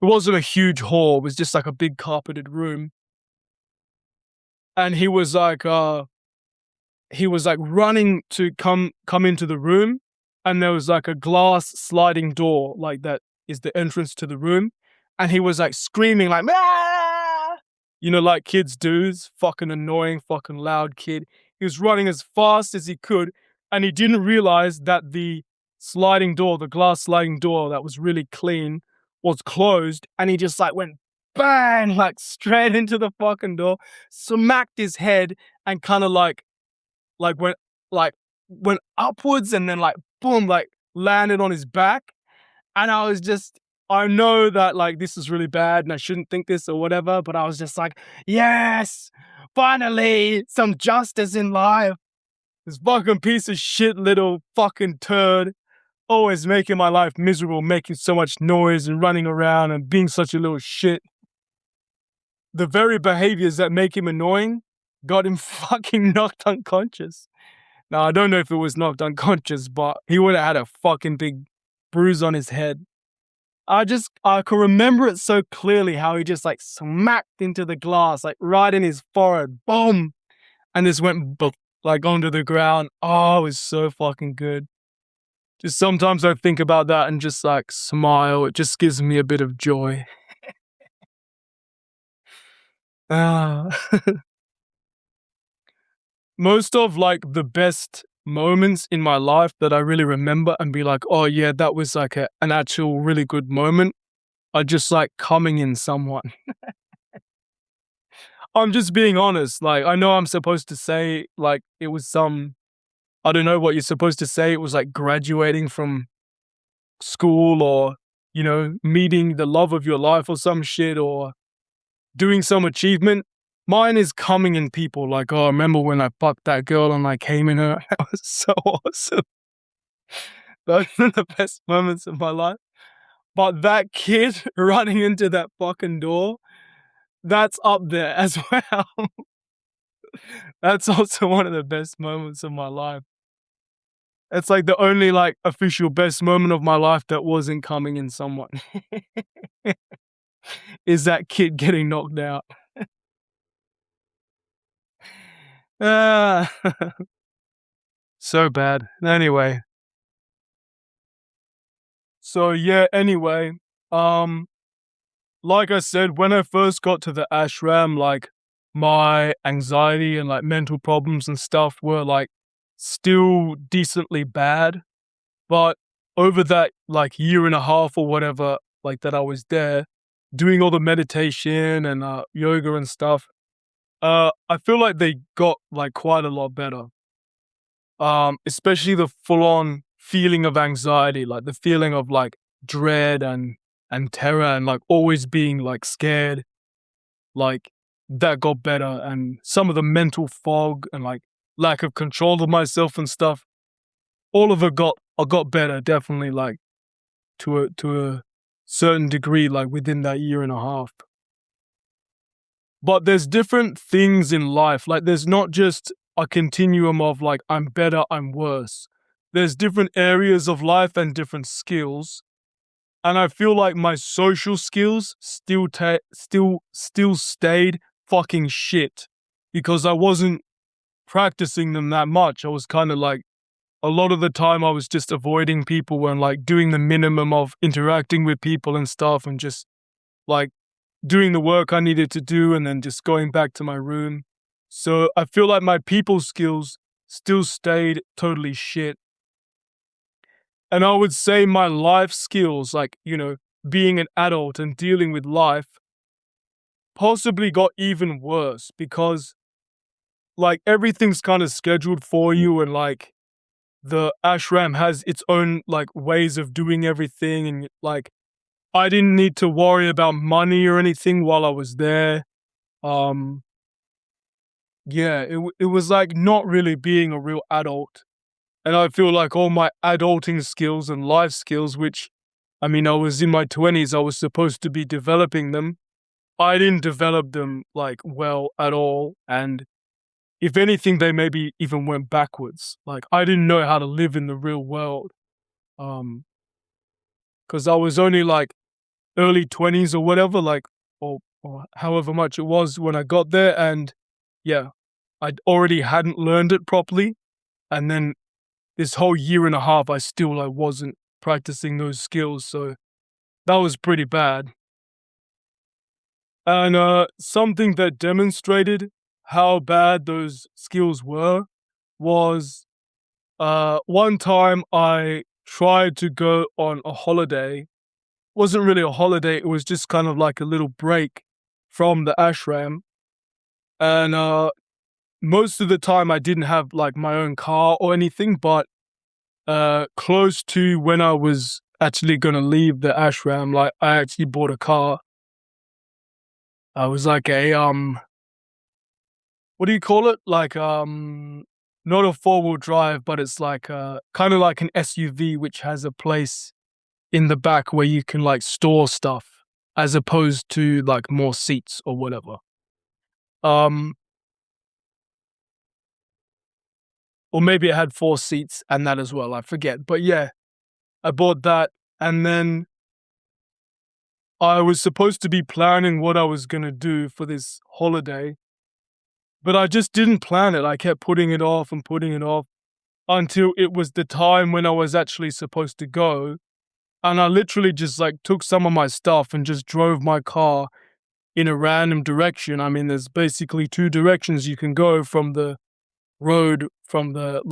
It wasn't a huge hall. It was just like a big carpeted room. And he was like running to come into the room. And there was like a glass sliding door, like that is the entrance to the room. And he was like screaming like, ah! Like kids do, this fucking annoying, fucking loud kid. He was running as fast as he could. And he didn't realize that the glass sliding door that was really clean was closed. And he just like went bang, like straight into the fucking door, smacked his head and kind of like went upwards and then like boom, like landed on his back. And I know that like this is really bad and I shouldn't think this or whatever, but I was just like, yes, finally some justice in life. This fucking piece of shit little fucking turd, always making my life miserable, making so much noise and running around and being such a little shit. The very behaviors that make him annoying got him fucking knocked unconscious. Now, I don't know if it was knocked unconscious, but he would have had a fucking big bruise on his head. I can remember it so clearly how he just like smacked into the glass, like right in his forehead, boom, and just went like onto the ground. Oh, it was so fucking good. Just sometimes I think about that and just like smile. It just gives me a bit of joy. Ah. Most of like the best moments in my life that I really remember and be like, oh yeah, that was like an actual really good moment are just like coming in someone. I'm just being honest. Like, I know I'm supposed to say like it was I don't know what you're supposed to say. It was like graduating from school or, meeting the love of your life or some shit, or doing some achievement. Mine is coming in people. Like, oh, I remember when I fucked that girl and I came in her. That was so awesome. Those are the best moments of my life. But that kid running into that fucking door, that's up there as well. That's also one of the best moments of my life. It's like the only like official best moment of my life that wasn't coming in someone. Is that kid getting knocked out. Ah, so bad. Anyway. So yeah, anyway, um, like I said, when I first got to the ashram, like my anxiety and like mental problems and stuff were like still decently bad. But over that like year and a half or whatever, like that I was there, doing all the meditation and yoga and stuff, I feel like they got like quite a lot better. Especially the full-on feeling of anxiety, like the feeling of like dread and terror and like always being like scared, like that got better. And some of the mental fog and like lack of control of myself and stuff, all of it got better, definitely, like to a certain degree, like within that year and a half. But there's different things in life. Like there's not just a continuum of like I'm better, I'm worse. There's different areas of life and different skills. And I feel like my social skills still stayed fucking shit because I wasn't practicing them that much. I was kind of like a lot of the time I was just avoiding people and like doing the minimum of interacting with people and stuff and just like doing the work I needed to do and then just going back to my room. So I feel like my people skills still stayed totally shit. And I would say my life skills, like, being an adult and dealing with life, possibly got even worse because like everything's kind of scheduled for you and like the ashram has its own like ways of doing everything, and like I didn't need to worry about money or anything while I was there. Um, yeah, it was like not really being a real adult. And I feel like all my adulting skills and life skills, which, I mean, I was in my 20s, I was supposed to be developing them. I didn't develop them like well at all. And if anything, they maybe even went backwards. Like I didn't know how to live in the real world. Because I was only like early 20s or whatever, like, or however much it was when I got there. And yeah, I already hadn't learned it properly. And then this whole year and a half, I still like wasn't practicing those skills. So that was pretty bad. And something that demonstrated how bad those skills were was one time I tried to go on a holiday. Wasn't really a holiday, it was just kind of like a little break from the ashram. And most of the time I didn't have like my own car or anything, but close to when I was actually gonna leave the ashram, like I actually bought a car. I was like a what do you call it? Like not a four-wheel drive, but it's like kind of like an SUV which has a place in the back where you can like store stuff as opposed to like more seats or whatever. Um or maybe it had 4 seats and that as well, I forget. But yeah, I bought that, and then I was supposed to be planning what I was going to do for this holiday, but I just didn't plan it. I kept putting it off and putting it off until it was the time when I was actually supposed to go. And I literally just like took some of my stuff and just drove my car in a random direction. I mean, there's basically 2 directions you can go from the road from the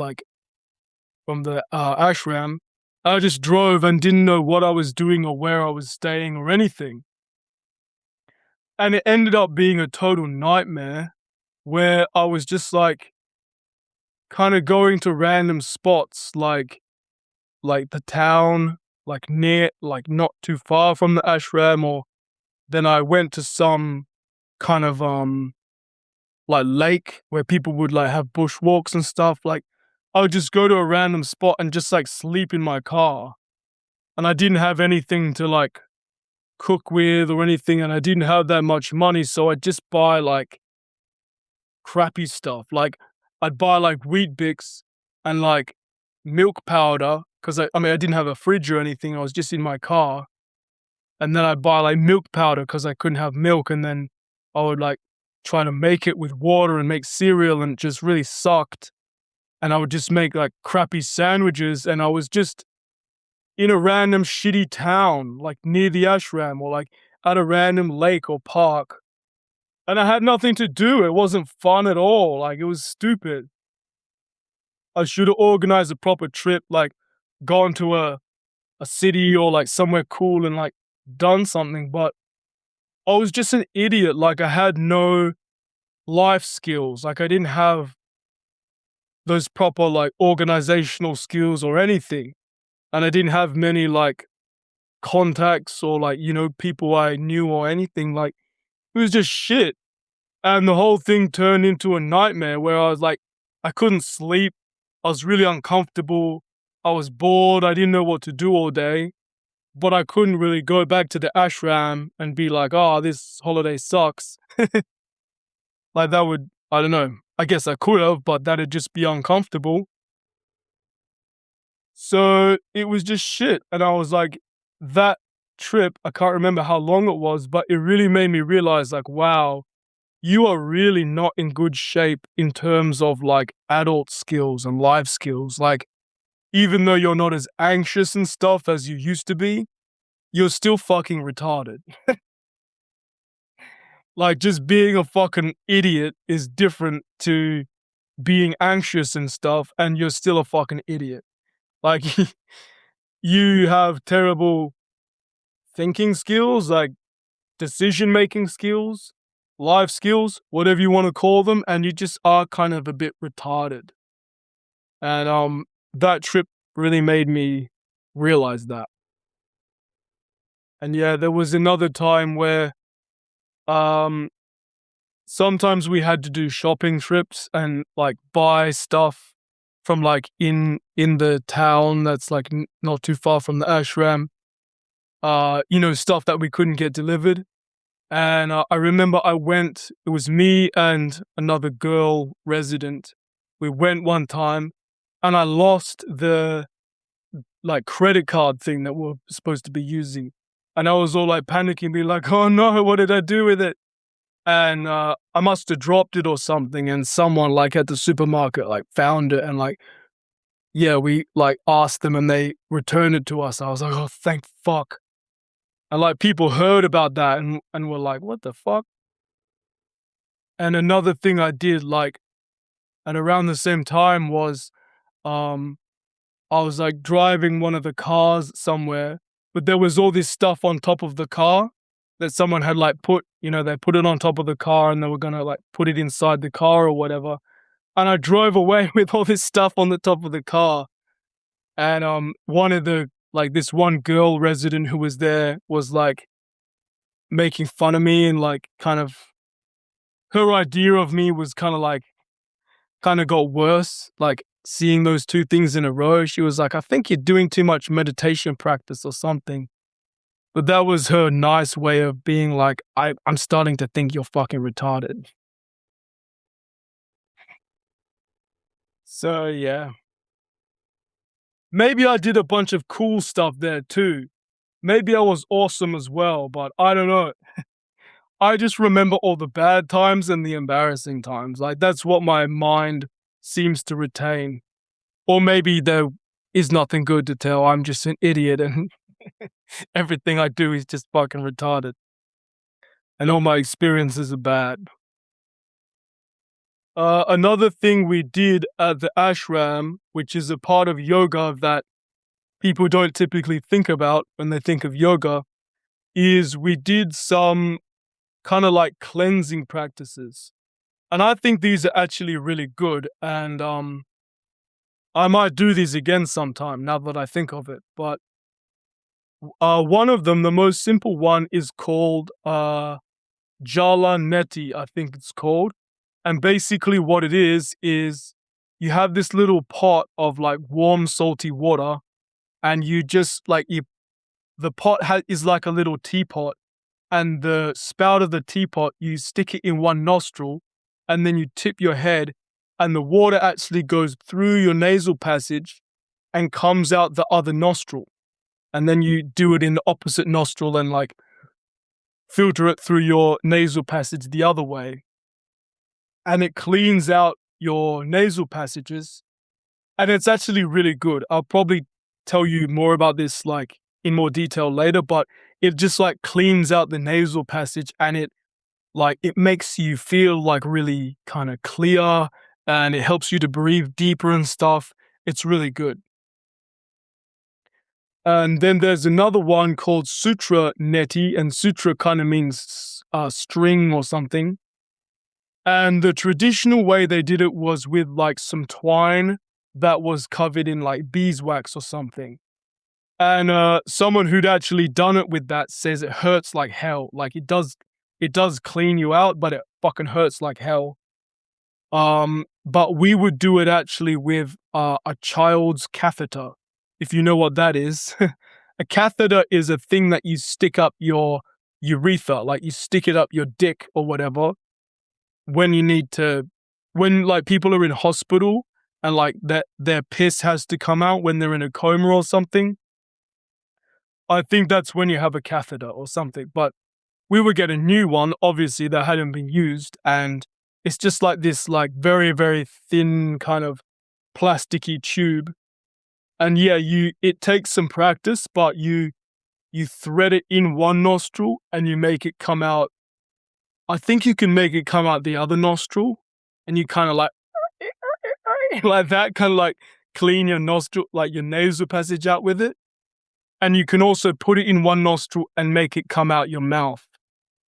ashram. I just drove and didn't know what I was doing or where I was staying or anything. And it ended up being a total nightmare where I was just like kind of going to random spots like the town like near, like not too far from the ashram, or then I went to some kind of like lake where people would like have bushwalks and stuff. Like I would just go to a random spot and just like sleep in my car. And I didn't have anything to like cook with or anything, and I didn't have that much money, so I'd just buy like crappy stuff. Like I'd buy like wheat bix and like milk powder because I mean I didn't have a fridge or anything. I was just in my car, and then I'd buy like milk powder because I couldn't have milk, and then I would like try to make it with water and make cereal, and it just really sucked. And I would just make like crappy sandwiches, and I was just in a random shitty town, like near the ashram or like at a random lake or park. And I had nothing to do. It wasn't fun at all. Like it was stupid. I should have organized a proper trip, like gone to a city or like somewhere cool and like done something. But I was just an idiot. Like I had no life skills. Like I didn't have those proper like organizational skills or anything. And I didn't have many like contacts or like, you know, people I knew or anything. Like it was just shit. And the whole thing turned into a nightmare where I was like, I couldn't sleep. I was really uncomfortable. I was bored. I didn't know what to do all day. But I couldn't really go back to the ashram and be like, oh, this holiday sucks. Like that would, I don't know. I guess I could have, but that'd just be uncomfortable. So it was just shit. And I was like, that trip, I can't remember how long it was, but it really made me realize like, wow, you are really not in good shape in terms of like adult skills and life skills. Like, even though you're not as anxious and stuff as you used to be, you're still fucking retarded. Like, just being a fucking idiot is different to being anxious and stuff, and you're still a fucking idiot. Like, you have terrible thinking skills, like decision making skills, life skills, whatever you want to call them, and you just are kind of a bit retarded. And that trip really made me realize that. And yeah, there was another time where um sometimes we had to do shopping trips and like buy stuff from like in the town that's like not too far from the ashram. You know, stuff that we couldn't get delivered. And I remember it was me and another girl resident. We went one time and I lost the like credit card thing that we're supposed to be using. And I was all like panicking, being like, oh no, what did I do with it? And I must have dropped it or something. And someone like at the supermarket like found it and like, yeah, we like asked them and they returned it to us. I was like, oh, thank fuck. And like people heard about that and were like, what the fuck? And another thing I did like at around the same time was um I was like driving one of the cars somewhere, but there was all this stuff on top of the car that someone had like put, you know, they put it on top of the car and they were gonna like put it inside the car or whatever. And I drove away with all this stuff on the top of the car. And one of the like this one girl resident who was there was like making fun of me and like kind of her idea of me was kind of got worse, like seeing those two things in a row. She was like, I think you're doing too much meditation practice or something. But that was her nice way of being like, I'm starting to think you're fucking retarded. So yeah. Maybe I did a bunch of cool stuff there too. Maybe I was awesome as well, but I don't know. I just remember all the bad times and the embarrassing times. Like that's what my mind seems to retain. Or maybe there is nothing good to tell. I'm just an idiot and everything I do is just fucking retarded. And all my experiences are bad. Another thing we did at the ashram, which is a part of yoga that people don't typically think about when they think of yoga, is we did some kind of like cleansing practices. And I think these are actually really good. And I might do these again sometime now that I think of it. But One of them, the most simple one, is called Jala Neti, I think it's called. And basically what it is you have this little pot of like warm salty water, and you just like the is like a little teapot, and the spout of the teapot, you stick it in one nostril, and then you tip your head, and the water actually goes through your nasal passage and comes out the other nostril. And then you do it in the opposite nostril and like filter it through your nasal passage the other way. And it cleans out your nasal passages. And it's actually really good. I'll probably tell you more about this like in more detail later, but it just like cleans out the nasal passage, and it makes you feel like really kind of clear, and it helps you to breathe deeper and stuff. It's really good. And then there's another one called Sutra Neti, and Sutra kind of means string or something. And the traditional way they did it was with like some twine that was covered in like beeswax or something. And someone who'd actually done it with that says it hurts like hell. Like it does clean you out, but it fucking hurts like hell. But we would do it actually with a child's catheter, if you know what that is. A catheter is a thing that you stick up your urethra, like you stick it up your dick or whatever, when like people are in hospital and like their piss has to come out when they're in a coma or something. I think that's when you have a catheter or something. But we would get a new one, obviously, that hadn't been used, and it's just like this like very, very thin kind of plasticky tube. And yeah, it takes some practice, but you thread it in one nostril and you make it come out. I think you can make it come out the other nostril, and you kind of like like that, kind of like clean your nostril, like your nasal passage out with it. And you can also put it in one nostril and make it come out your mouth.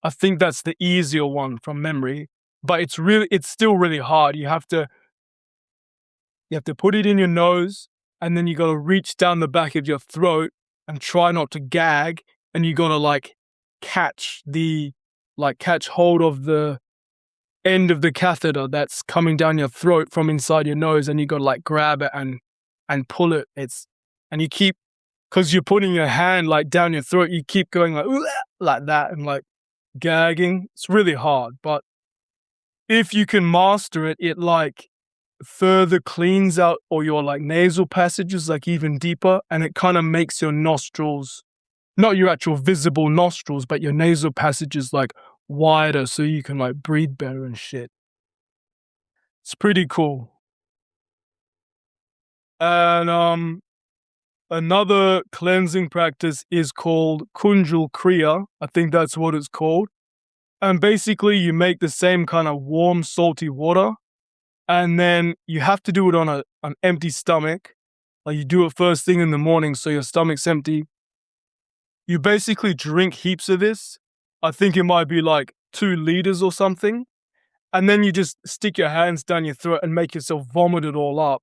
I think that's the easier one from memory, but it's still really hard. You have to put it in your nose, and then you got to reach down the back of your throat and try not to gag, and you got to like catch hold of the end of the catheter that's coming down your throat from inside your nose, and you got to like grab it and pull it. And you keep, because you're putting your hand like down your throat, you keep going like that and like gagging. It's really hard, but if you can master it, it like further cleans out all your like nasal passages like even deeper, and it kind of makes your nostrils, not your actual visible nostrils, but your nasal passages like wider, so you can like breathe better and shit. It's pretty cool. And another cleansing practice is called Kunjal Kriya. I think that's what it's called. And basically you make the same kind of warm, salty water, and then you have to do it on an empty stomach. Like you do it first thing in the morning, so your stomach's empty. You basically drink heaps of this. I think it might be like 2 liters or something. And then you just stick your hands down your throat and make yourself vomit it all up.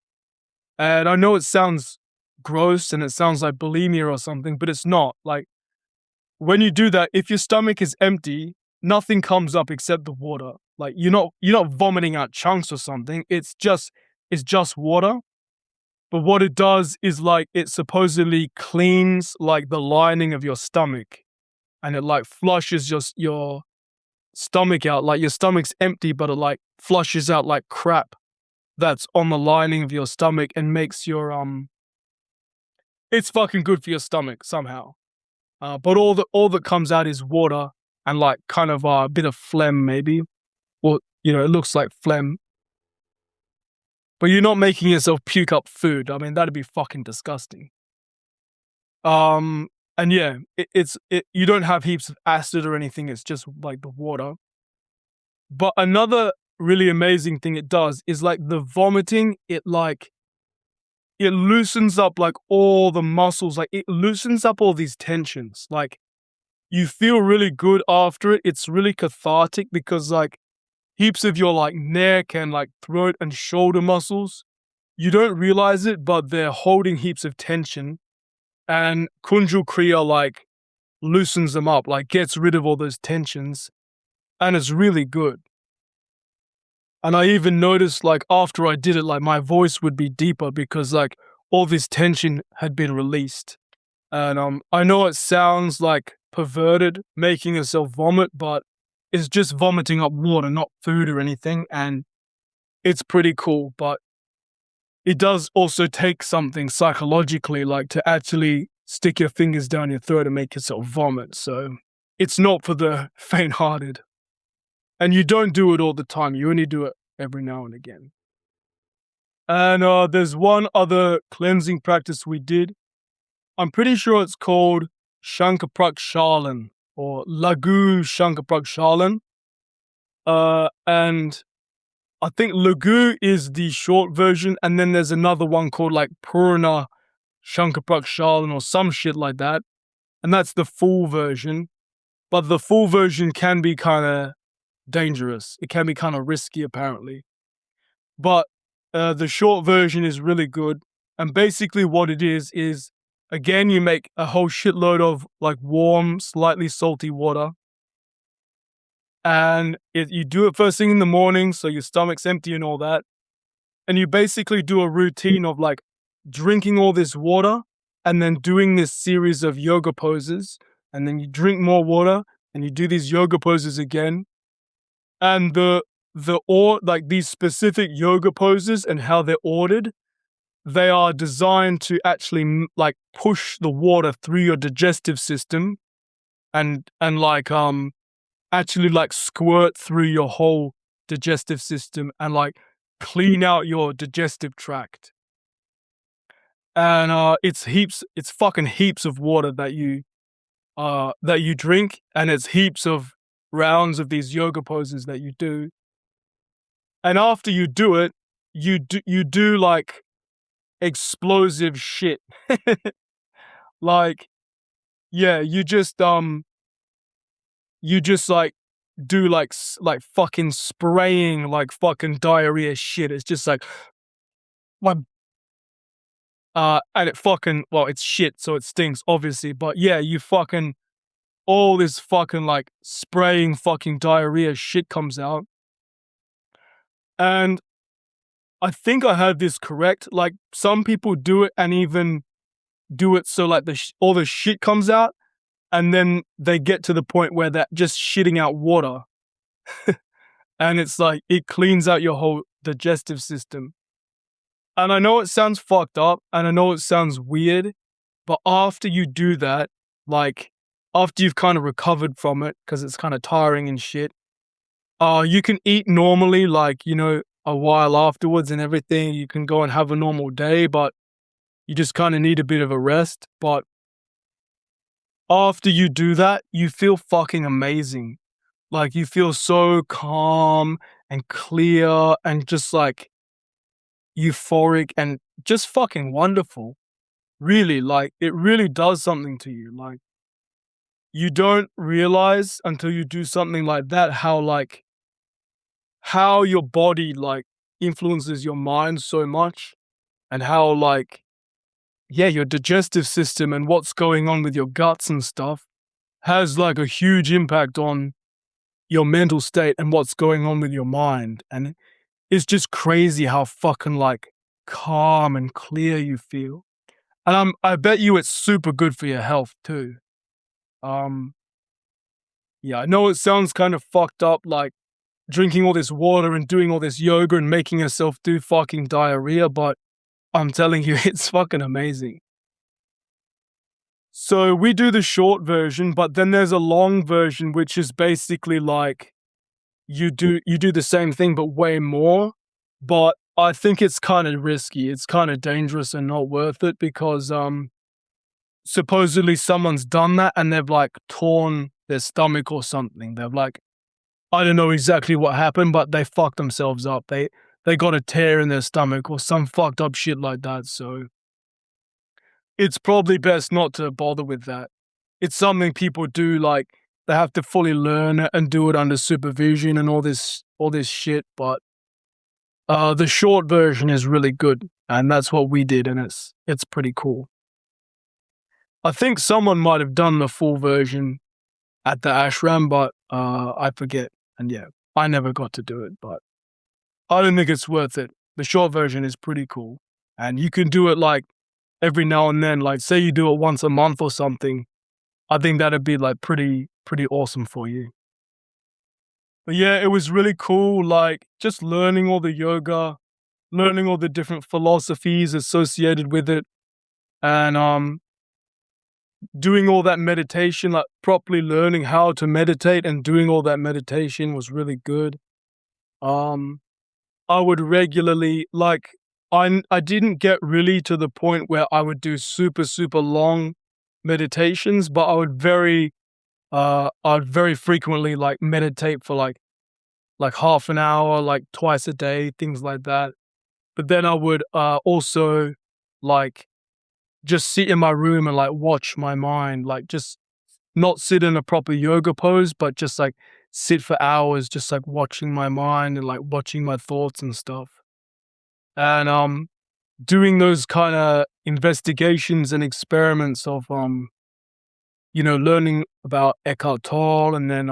And I know it sounds gross and it sounds like bulimia or something, but it's not. Like when you do that, if your stomach is empty, nothing comes up except the water. Like you're not vomiting out chunks or something. It's just water. But what it does is like it supposedly cleans like the lining of your stomach, and it like flushes your stomach out. Like your stomach's empty, but it like flushes out like crap that's on the lining of your stomach and makes your it's fucking good for your stomach somehow. But all that comes out is water and like kind of a bit of phlegm maybe. Or, it looks like phlegm. But you're not making yourself puke up food. I mean, that'd be fucking disgusting. And yeah, you don't have heaps of acid or anything. It's just like the water. But another really amazing thing it does is like the vomiting, it loosens up like all the muscles. Like it loosens up all these tensions. Like you feel really good after it. It's really cathartic because like heaps of your like neck and like throat and shoulder muscles, you don't realize it, but they're holding heaps of tension. and Kunjal Kriya like loosens them up, like gets rid of all those tensions, and it's really good. And I even noticed like after I did it, like my voice would be deeper because like all this tension had been released. And I know it sounds like perverted, making yourself vomit, but it's just vomiting up water, not food or anything, and it's pretty cool. But it does also take something psychologically, like to actually stick your fingers down your throat and make yourself vomit. So it's not for the faint-hearted. And you don't do it all the time. You only do it every now and again. And there's one other cleansing practice we did. I'm pretty sure it's called Shankaprakshalan or Lagu Shankaprakshalan. And I think Lagu is the short version, and then there's another one called like Purna Shankaprakshalan or some shit like that. And that's the full version. But the full version can be kind of dangerous. It can be kind of risky, apparently. But the short version is really good. And basically what it is, again, you make a whole shitload of like warm, slightly salty water. And you do it first thing in the morning, so your stomach's empty and all that. And you basically do a routine of like drinking all this water and then doing this series of yoga poses. And then you drink more water and you do these yoga poses again. And like these specific yoga poses and how they're ordered, they are designed to actually like push the water through your digestive system and like actually like squirt through your whole digestive system and like clean out your digestive tract. And it's fucking heaps of water that you drink, and it's heaps of rounds of these yoga poses that you do. And after you do it, you do like explosive shit. Like, yeah, you just like do like fucking spraying like fucking diarrhea shit. It's just like and it fucking, well, it's shit, so it stinks, obviously. But yeah, you fucking, all this fucking like spraying fucking diarrhea shit comes out. And I think I heard this correct. Like some people do it and even do it so like all the shit comes out, and then they get to the point where they're just shitting out water. And it's like, it cleans out your whole digestive system. And I know it sounds fucked up and I know it sounds weird, but after you do that, like after you've kind of recovered from it, because it's kind of tiring and shit, you can eat normally, like, you know, a while afterwards and everything. You can go and have a normal day, but you just kind of need a bit of a rest. But after you do that, you feel fucking amazing. Like you feel so calm and clear and just like euphoric and just fucking wonderful. Really, like it really does something to you. Like you don't realize until you do something like that how your body like influences your mind so much, and how like, yeah, your digestive system and what's going on with your guts and stuff has like a huge impact on your mental state and what's going on with your mind. And it's just crazy how fucking like calm and clear you feel. And I bet you it's super good for your health too. Yeah, I know it sounds kind of fucked up, like drinking all this water and doing all this yoga and making yourself do fucking diarrhea, but I'm telling you, it's fucking amazing. So we do the short version, but then there's a long version, which is basically like you do the same thing, but way more. But I think it's kind of risky. It's kind of dangerous and not worth it because supposedly someone's done that and they've like torn their stomach or something. They've like, I don't know exactly what happened, but they fucked themselves up. They got a tear in their stomach or some fucked up shit like that. So it's probably best not to bother with that. It's something people do, like they have to fully learn it and do it under supervision and all this shit. But the short version is really good, and that's what we did, and it's pretty cool. I think someone might have done the full version at the ashram, but I forget. And yeah, I never got to do it, but I don't think it's worth it. The short version is pretty cool. And you can do it like every now and then. Like say you do it once a month or something. I think that'd be like pretty awesome for you. But yeah, it was really cool, like just learning all the yoga, learning all the different philosophies associated with it, and doing all that meditation, like properly learning how to meditate and doing all that meditation was really good. Um, I would regularly like I didn't get really to the point where I would do super long meditations, but I'd very frequently like meditate for like half an hour, like twice a day, things like that. But then I would also like just sit in my room and like watch my mind, like just not sit in a proper yoga pose, but just like sit for hours, just like watching my mind and like watching my thoughts and stuff. And doing those kind of investigations and experiments of learning about Eckhart Tolle and then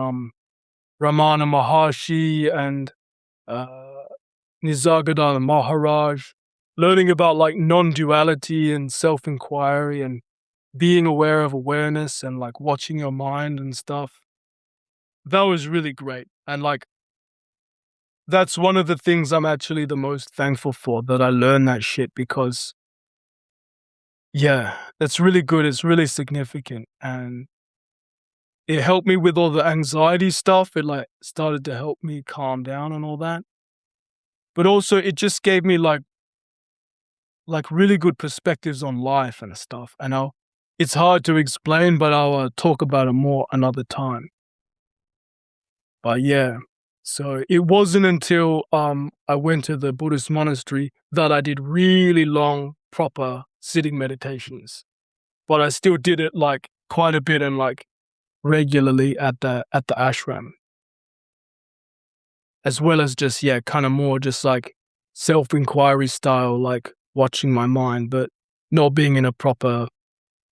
Ramana Maharshi and uh, Nisargadatta Maharaj, learning about like non-duality and self-inquiry and being aware of awareness and like watching your mind and stuff. That was really great. And like that's one of the things I'm actually the most thankful for, that I learned that shit, because yeah, that's really good. It's really significant. And it helped me with all the anxiety stuff. It like started to help me calm down and all that. But also it just gave me like really good perspectives on life and stuff. And it's hard to explain, but I'll talk about it more another time. But yeah, so it wasn't until I went to the Buddhist monastery that I did really long, proper sitting meditations. But I still did it like quite a bit and like regularly at the ashram, as well as just yeah, kind of more just like self-inquiry style, like watching my mind, but not being in a proper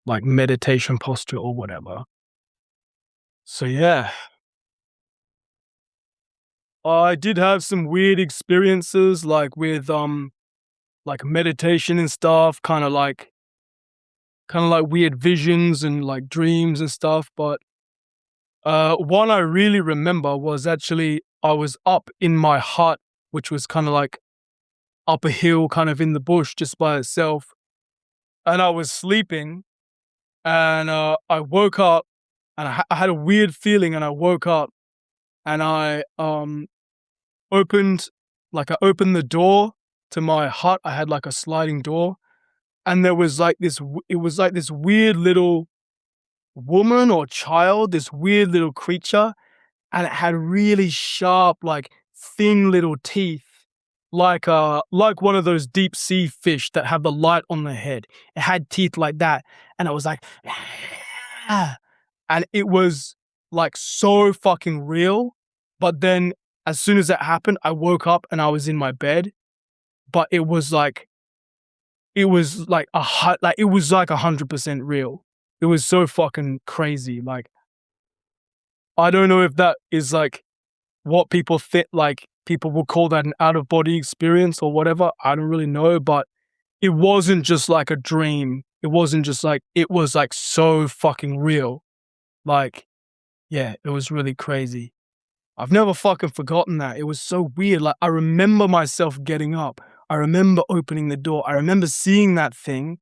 like meditation posture or whatever. So yeah, I did have some weird experiences like with like meditation and stuff, kind of like weird visions and like dreams and stuff, but one I really remember was actually I was up in my hut, which was kind of like up a hill kind of in the bush just by itself, and I was sleeping, and I woke up, and I had a weird feeling, and I woke up, and I opened I opened the door to my hut. I had like a sliding door, and there was like it was like this weird little woman or child, this weird little creature, and it had really sharp, like thin little teeth, like one of those deep sea fish that have the light on their head. It had teeth like that, and it was like, "Ah," and it was like so fucking real. But then, as soon as that happened, I woke up and I was in my bed. But it was like it was like 100% real. It was so fucking crazy. Like I don't know if that is like what people think, like people will call that an out of body experience or whatever. I don't really know, but it wasn't just like a dream. It wasn't just like, it was like so fucking real. Like, yeah, it was really crazy. I've never fucking forgotten that. It was so weird. Like, I remember myself getting up. I remember opening the door. I remember seeing that thing.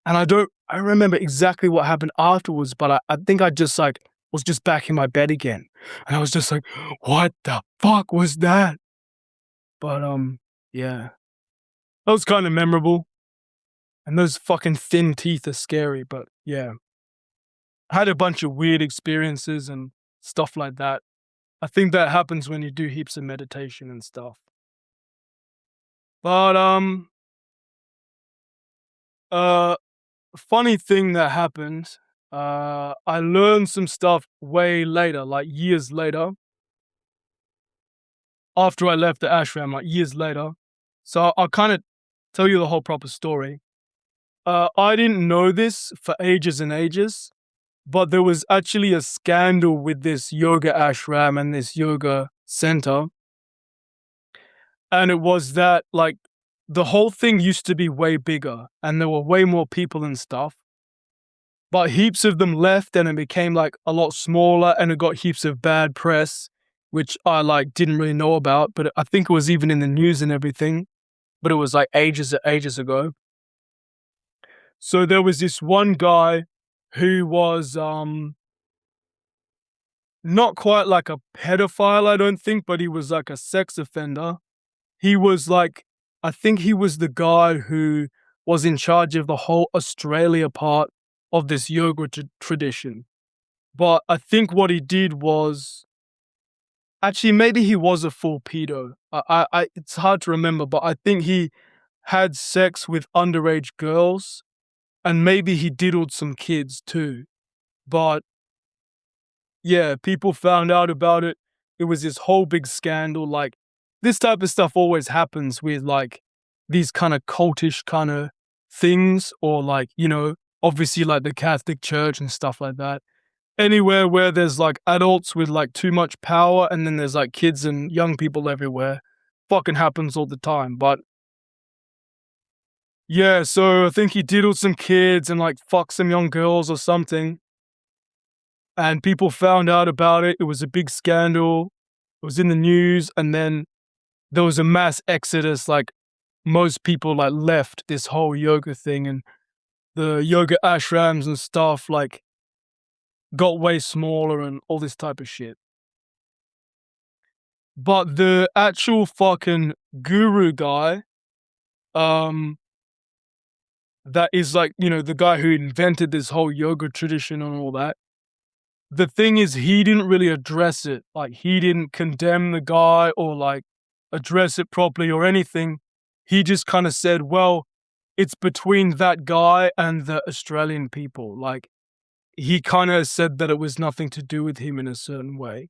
And I remember exactly what happened afterwards, but I think I just like was just back in my bed again. And I was just like, what the fuck was that? But yeah, that was kind of memorable. And those fucking thin teeth are scary, but yeah. I had a bunch of weird experiences and stuff like that. I think that happens when you do heaps of meditation and stuff. But uh funny thing that happened, I learned some stuff way later, like years later, after I left the ashram, like years later. So I'll kind of tell you the whole proper story. I didn't know this for ages and ages, but there was actually a scandal with this yoga ashram and this yoga center. And it was that, like, the whole thing used to be way bigger and there were way more people and stuff. But heaps of them left and it became like a lot smaller and it got heaps of bad press, which I like didn't really know about, but I think it was even in the news and everything, but it was like ages ago. So there was this one guy who was not quite like a pedophile, I don't think, but he was like a sex offender. He was like, I think he was the guy who was in charge of the whole Australia part of this yoga tradition. But I think what he did was actually maybe he was a full pedo. It's hard to remember, but I think he had sex with underage girls and maybe he diddled some kids too. But yeah, people found out about it. It was this whole big scandal. Like, this type of stuff always happens with like these kind of cultish kind of things, or like, obviously like the Catholic Church and stuff like that. Anywhere where there's like adults with like too much power and then there's like kids and young people everywhere. Fucking happens all the time. But yeah, so I think he diddled some kids and like fucked some young girls or something. And people found out about it. It was a big scandal. It was in the news. And then there was a mass exodus. Like, most people like left this whole yoga thing, and the yoga ashrams and stuff like got way smaller and all this type of shit. But the actual fucking guru guy, that is like, the guy who invented this whole yoga tradition and all that. The thing is, he didn't really address it. Like, he didn't condemn the guy or like address it properly or anything. He just kind of said, well, it's between that guy and the Australian people. Like, he kind of said that it was nothing to do with him in a certain way.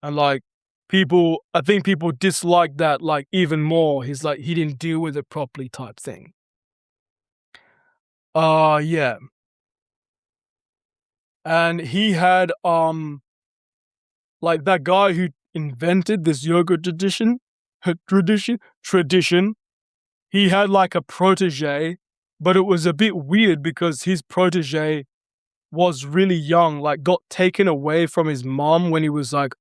And like, I think people disliked that like even more. He's like, he didn't deal with it properly type thing. Yeah. And he had, like that guy who invented this yoga tradition, he had like a protege, but it was a bit weird because his protege was really young, like got taken away from his mom when he was like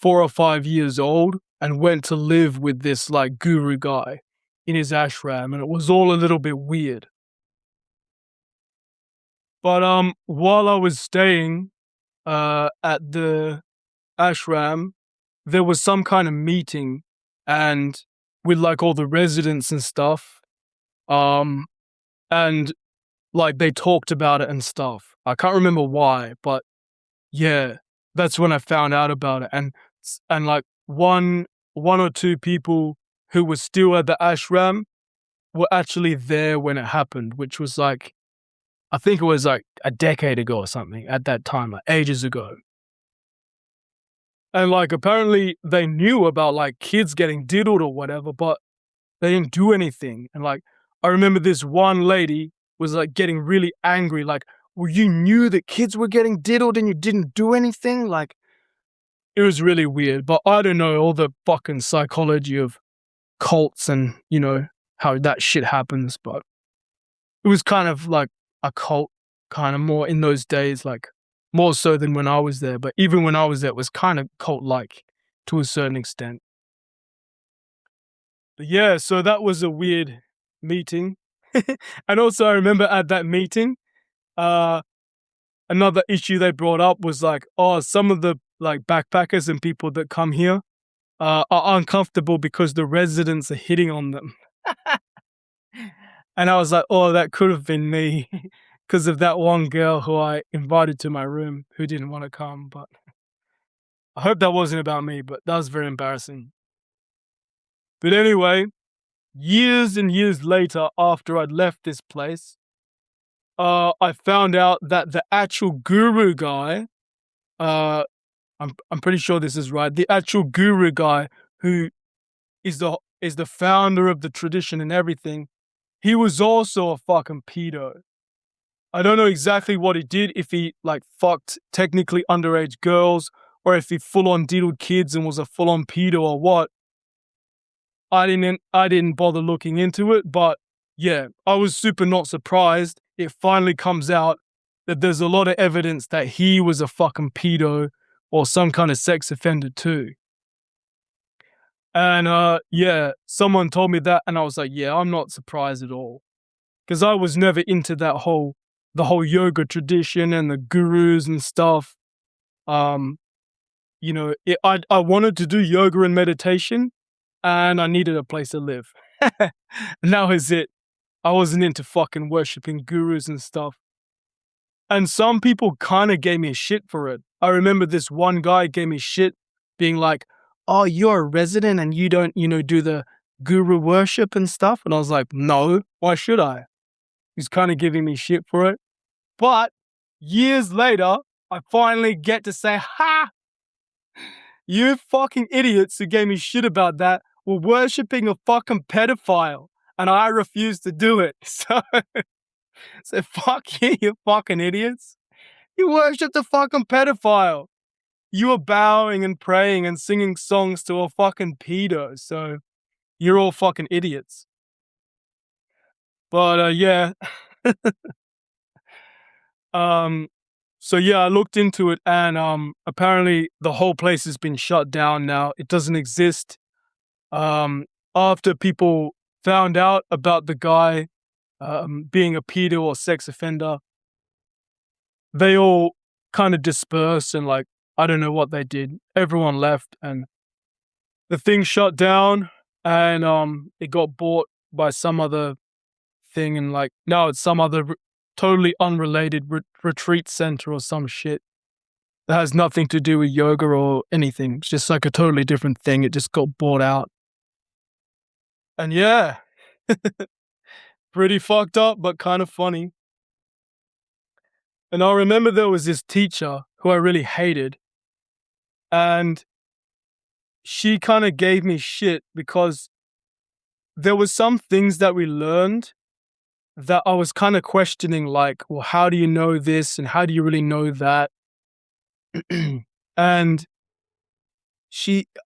4 or 5 years old and went to live with this like guru guy in his ashram, and it was all a little bit weird. But while I was staying at the ashram, there was some kind of meeting and with like all the residents and stuff. And like they talked about it and stuff. I can't remember why, but yeah, that's when I found out about it. And like one or two people who were still at the ashram were actually there when it happened, which was like, I think it was like a decade ago or something at that time, like ages ago. And like apparently they knew about like kids getting diddled or whatever, but they didn't do anything. And like, I remember this one lady was like getting really angry, like, well, you knew that kids were getting diddled and you didn't do anything? Like, it was really weird, but I don't know all the fucking psychology of cults and, how that shit happens, but it was kind of like a cult, kind of more in those days, like more so than when I was there. But even when I was there, it was kind of cult-like to a certain extent. But yeah, so that was a weird meeting. And also I remember at that meeting, another issue they brought up was like, oh, some of the like backpackers and people that come here are uncomfortable because the residents are hitting on them. And I was like, oh, that could have been me because of that one girl who I invited to my room who didn't want to come. But I hope that wasn't about me, but that was very embarrassing. But anyway, years and years later, after I'd left this place, I found out that the actual guru guy, I'm pretty sure this is right, the actual guru guy who is the founder of the tradition and everything, he was also a fucking pedo. I don't know exactly what he did, if he like fucked technically underage girls or if he full on diddled kids and was a full on pedo or what. I didn't bother looking into it, but yeah, I was super not surprised. It finally comes out that there's a lot of evidence that he was a fucking pedo or some kind of sex offender too. And yeah, someone told me that and I was like, yeah, I'm not surprised at all. Cause I was never into the whole yoga tradition and the gurus and stuff. Um, I wanted to do yoga and meditation and I needed a place to live. And that was it. I wasn't into fucking worshipping gurus and stuff. And some people kind of gave me shit for it. I remember this one guy gave me shit being like, oh, you're a resident and you don't, do the guru worship and stuff. And I was like, no, why should I? He's kind of giving me shit for it. But years later, I finally get to say, ha! You fucking idiots who gave me shit about that were worshipping a fucking pedophile. And I refused to do it. So fuck you, you fucking idiots. You worshipped a fucking pedophile. You were bowing and praying and singing songs to a fucking pedo. So you're all fucking idiots. But yeah. So yeah, I looked into it and apparently the whole place has been shut down now. It doesn't exist. After people found out about the guy being a pedo or sex offender, they all kind of dispersed and like, I don't know what they did. Everyone left and the thing shut down and it got bought by some other thing and like now it's some other totally unrelated retreat center or some shit that has nothing to do with yoga or anything. It's just like a totally different thing. It just got bought out. And yeah, pretty fucked up, but kind of funny. And I remember there was this teacher who I really hated. And she kind of gave me shit because there was some things that we learned that I was kind of questioning, like, well, how do you know this and how do you really know that? And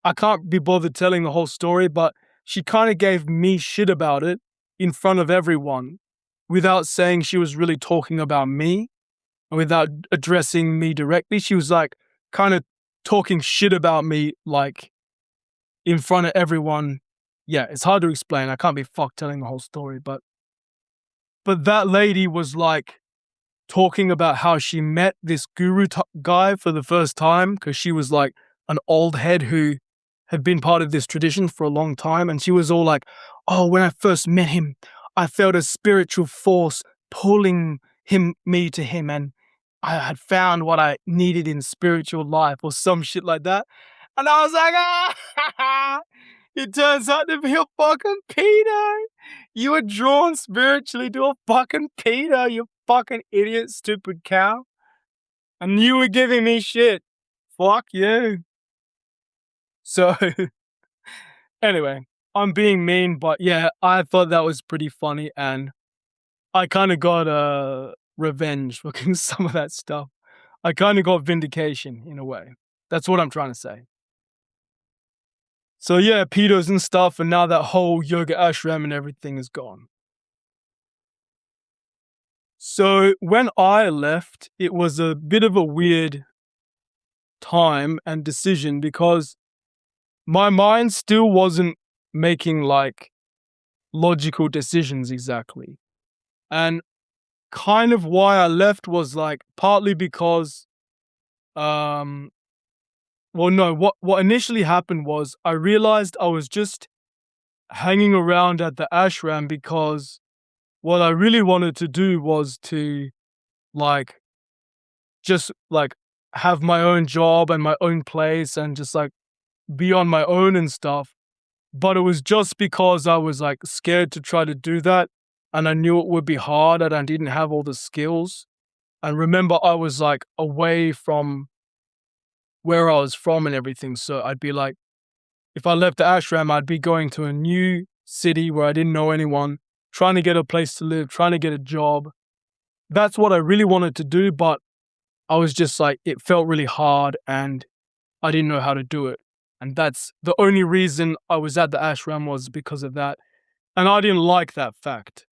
I can't be bothered telling the whole story, but she kind of gave me shit about it in front of everyone without saying she was really talking about me and without addressing me directly. She was like kind of talking shit about me, like in front of everyone. Yeah, it's hard to explain. I can't be fucked telling the whole story, but that lady was like talking about how she met this guru guy for the first time because she was like an old head who had been part of this tradition for a long time. And she was all like, oh, when I first met him, I felt a spiritual force pulling me to him. And I had found what I needed in spiritual life or some shit like that. And I was like, ah, it turns out to be a fucking pedo. You were drawn spiritually to a fucking pedo, you fucking idiot, stupid cow. And you were giving me shit. Fuck you. So, anyway, I'm being mean, but yeah, I thought that was pretty funny and I kind of got revenge for some of that stuff. I kind of got vindication in a way. That's what I'm trying to say. So yeah, pedos and stuff, and now that whole yoga ashram and everything is gone. So when I left, it was a bit of a weird time and decision because my mind still wasn't making like logical decisions exactly. And kind of why I left was like partly because what initially happened was I realized I was just hanging around at the ashram because what I really wanted to do was to like just like have my own job and my own place and just like be on my own and stuff. But it was just because I was like scared to try to do that and I knew it would be hard and I didn't have all the skills. And remember, I was like away from where I was from and everything. So I'd be like, if I left the ashram, I'd be going to a new city where I didn't know anyone. trying to get a place to live, trying to get a job. That's what I really wanted to do, but I was just like, it felt really hard and I didn't know how to do it. And that's the only reason I was at the ashram was because of that. And I didn't like that fact.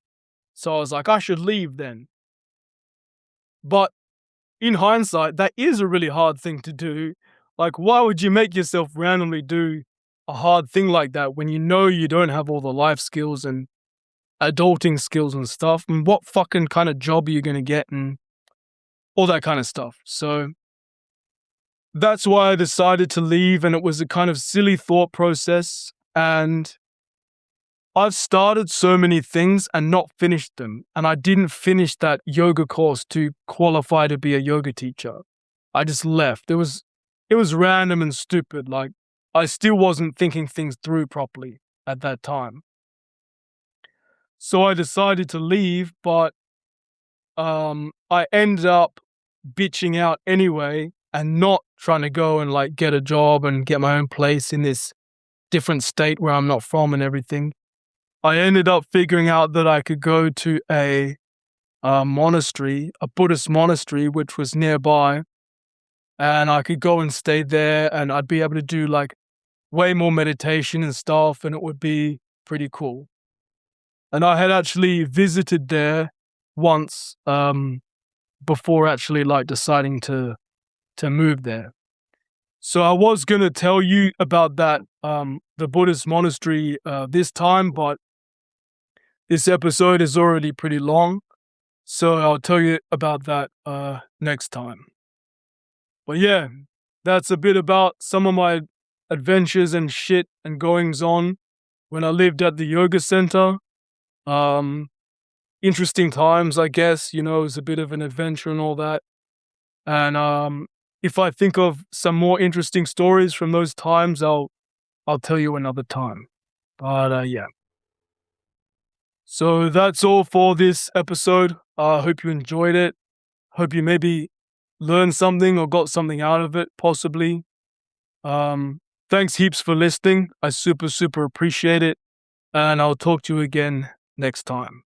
So I was like, I should leave then. But in hindsight, that is a really hard thing to do. Like, why would you make yourself randomly do a hard thing like that when you know you don't have all the life skills and adulting skills and stuff? And what fucking kind of job are you going to get and all that kind of stuff? So that's why I decided to leave, and it was a kind of silly thought process. And I've started so many things and not finished them. And I didn't finish that yoga course to qualify to be a yoga teacher. I just left. It was random and stupid. Like, I still wasn't thinking things through properly at that time. So I decided to leave, but I ended up bitching out anyway and not trying to go and like get a job and get my own place in this different state where I'm not from and everything. I ended up figuring out that I could go to a monastery, a Buddhist monastery, which was nearby, and I could go and stay there, and I'd be able to do like way more meditation and stuff, and it would be pretty cool. And I had actually visited there once before actually like deciding to move there. So I was going to tell you about that, the Buddhist monastery this time, but this episode is already pretty long, so I'll tell you about that next time. But yeah, that's a bit about some of my adventures and shit and goings on when I lived at the yoga center. Interesting times, I guess, it was a bit of an adventure and all that. And if I think of some more interesting stories from those times, I'll tell you another time. But yeah. So that's all for this episode. I hope you enjoyed it. Hope you maybe learned something or got something out of it, possibly. Thanks heaps for listening. I super, super appreciate it. And I'll talk to you again next time.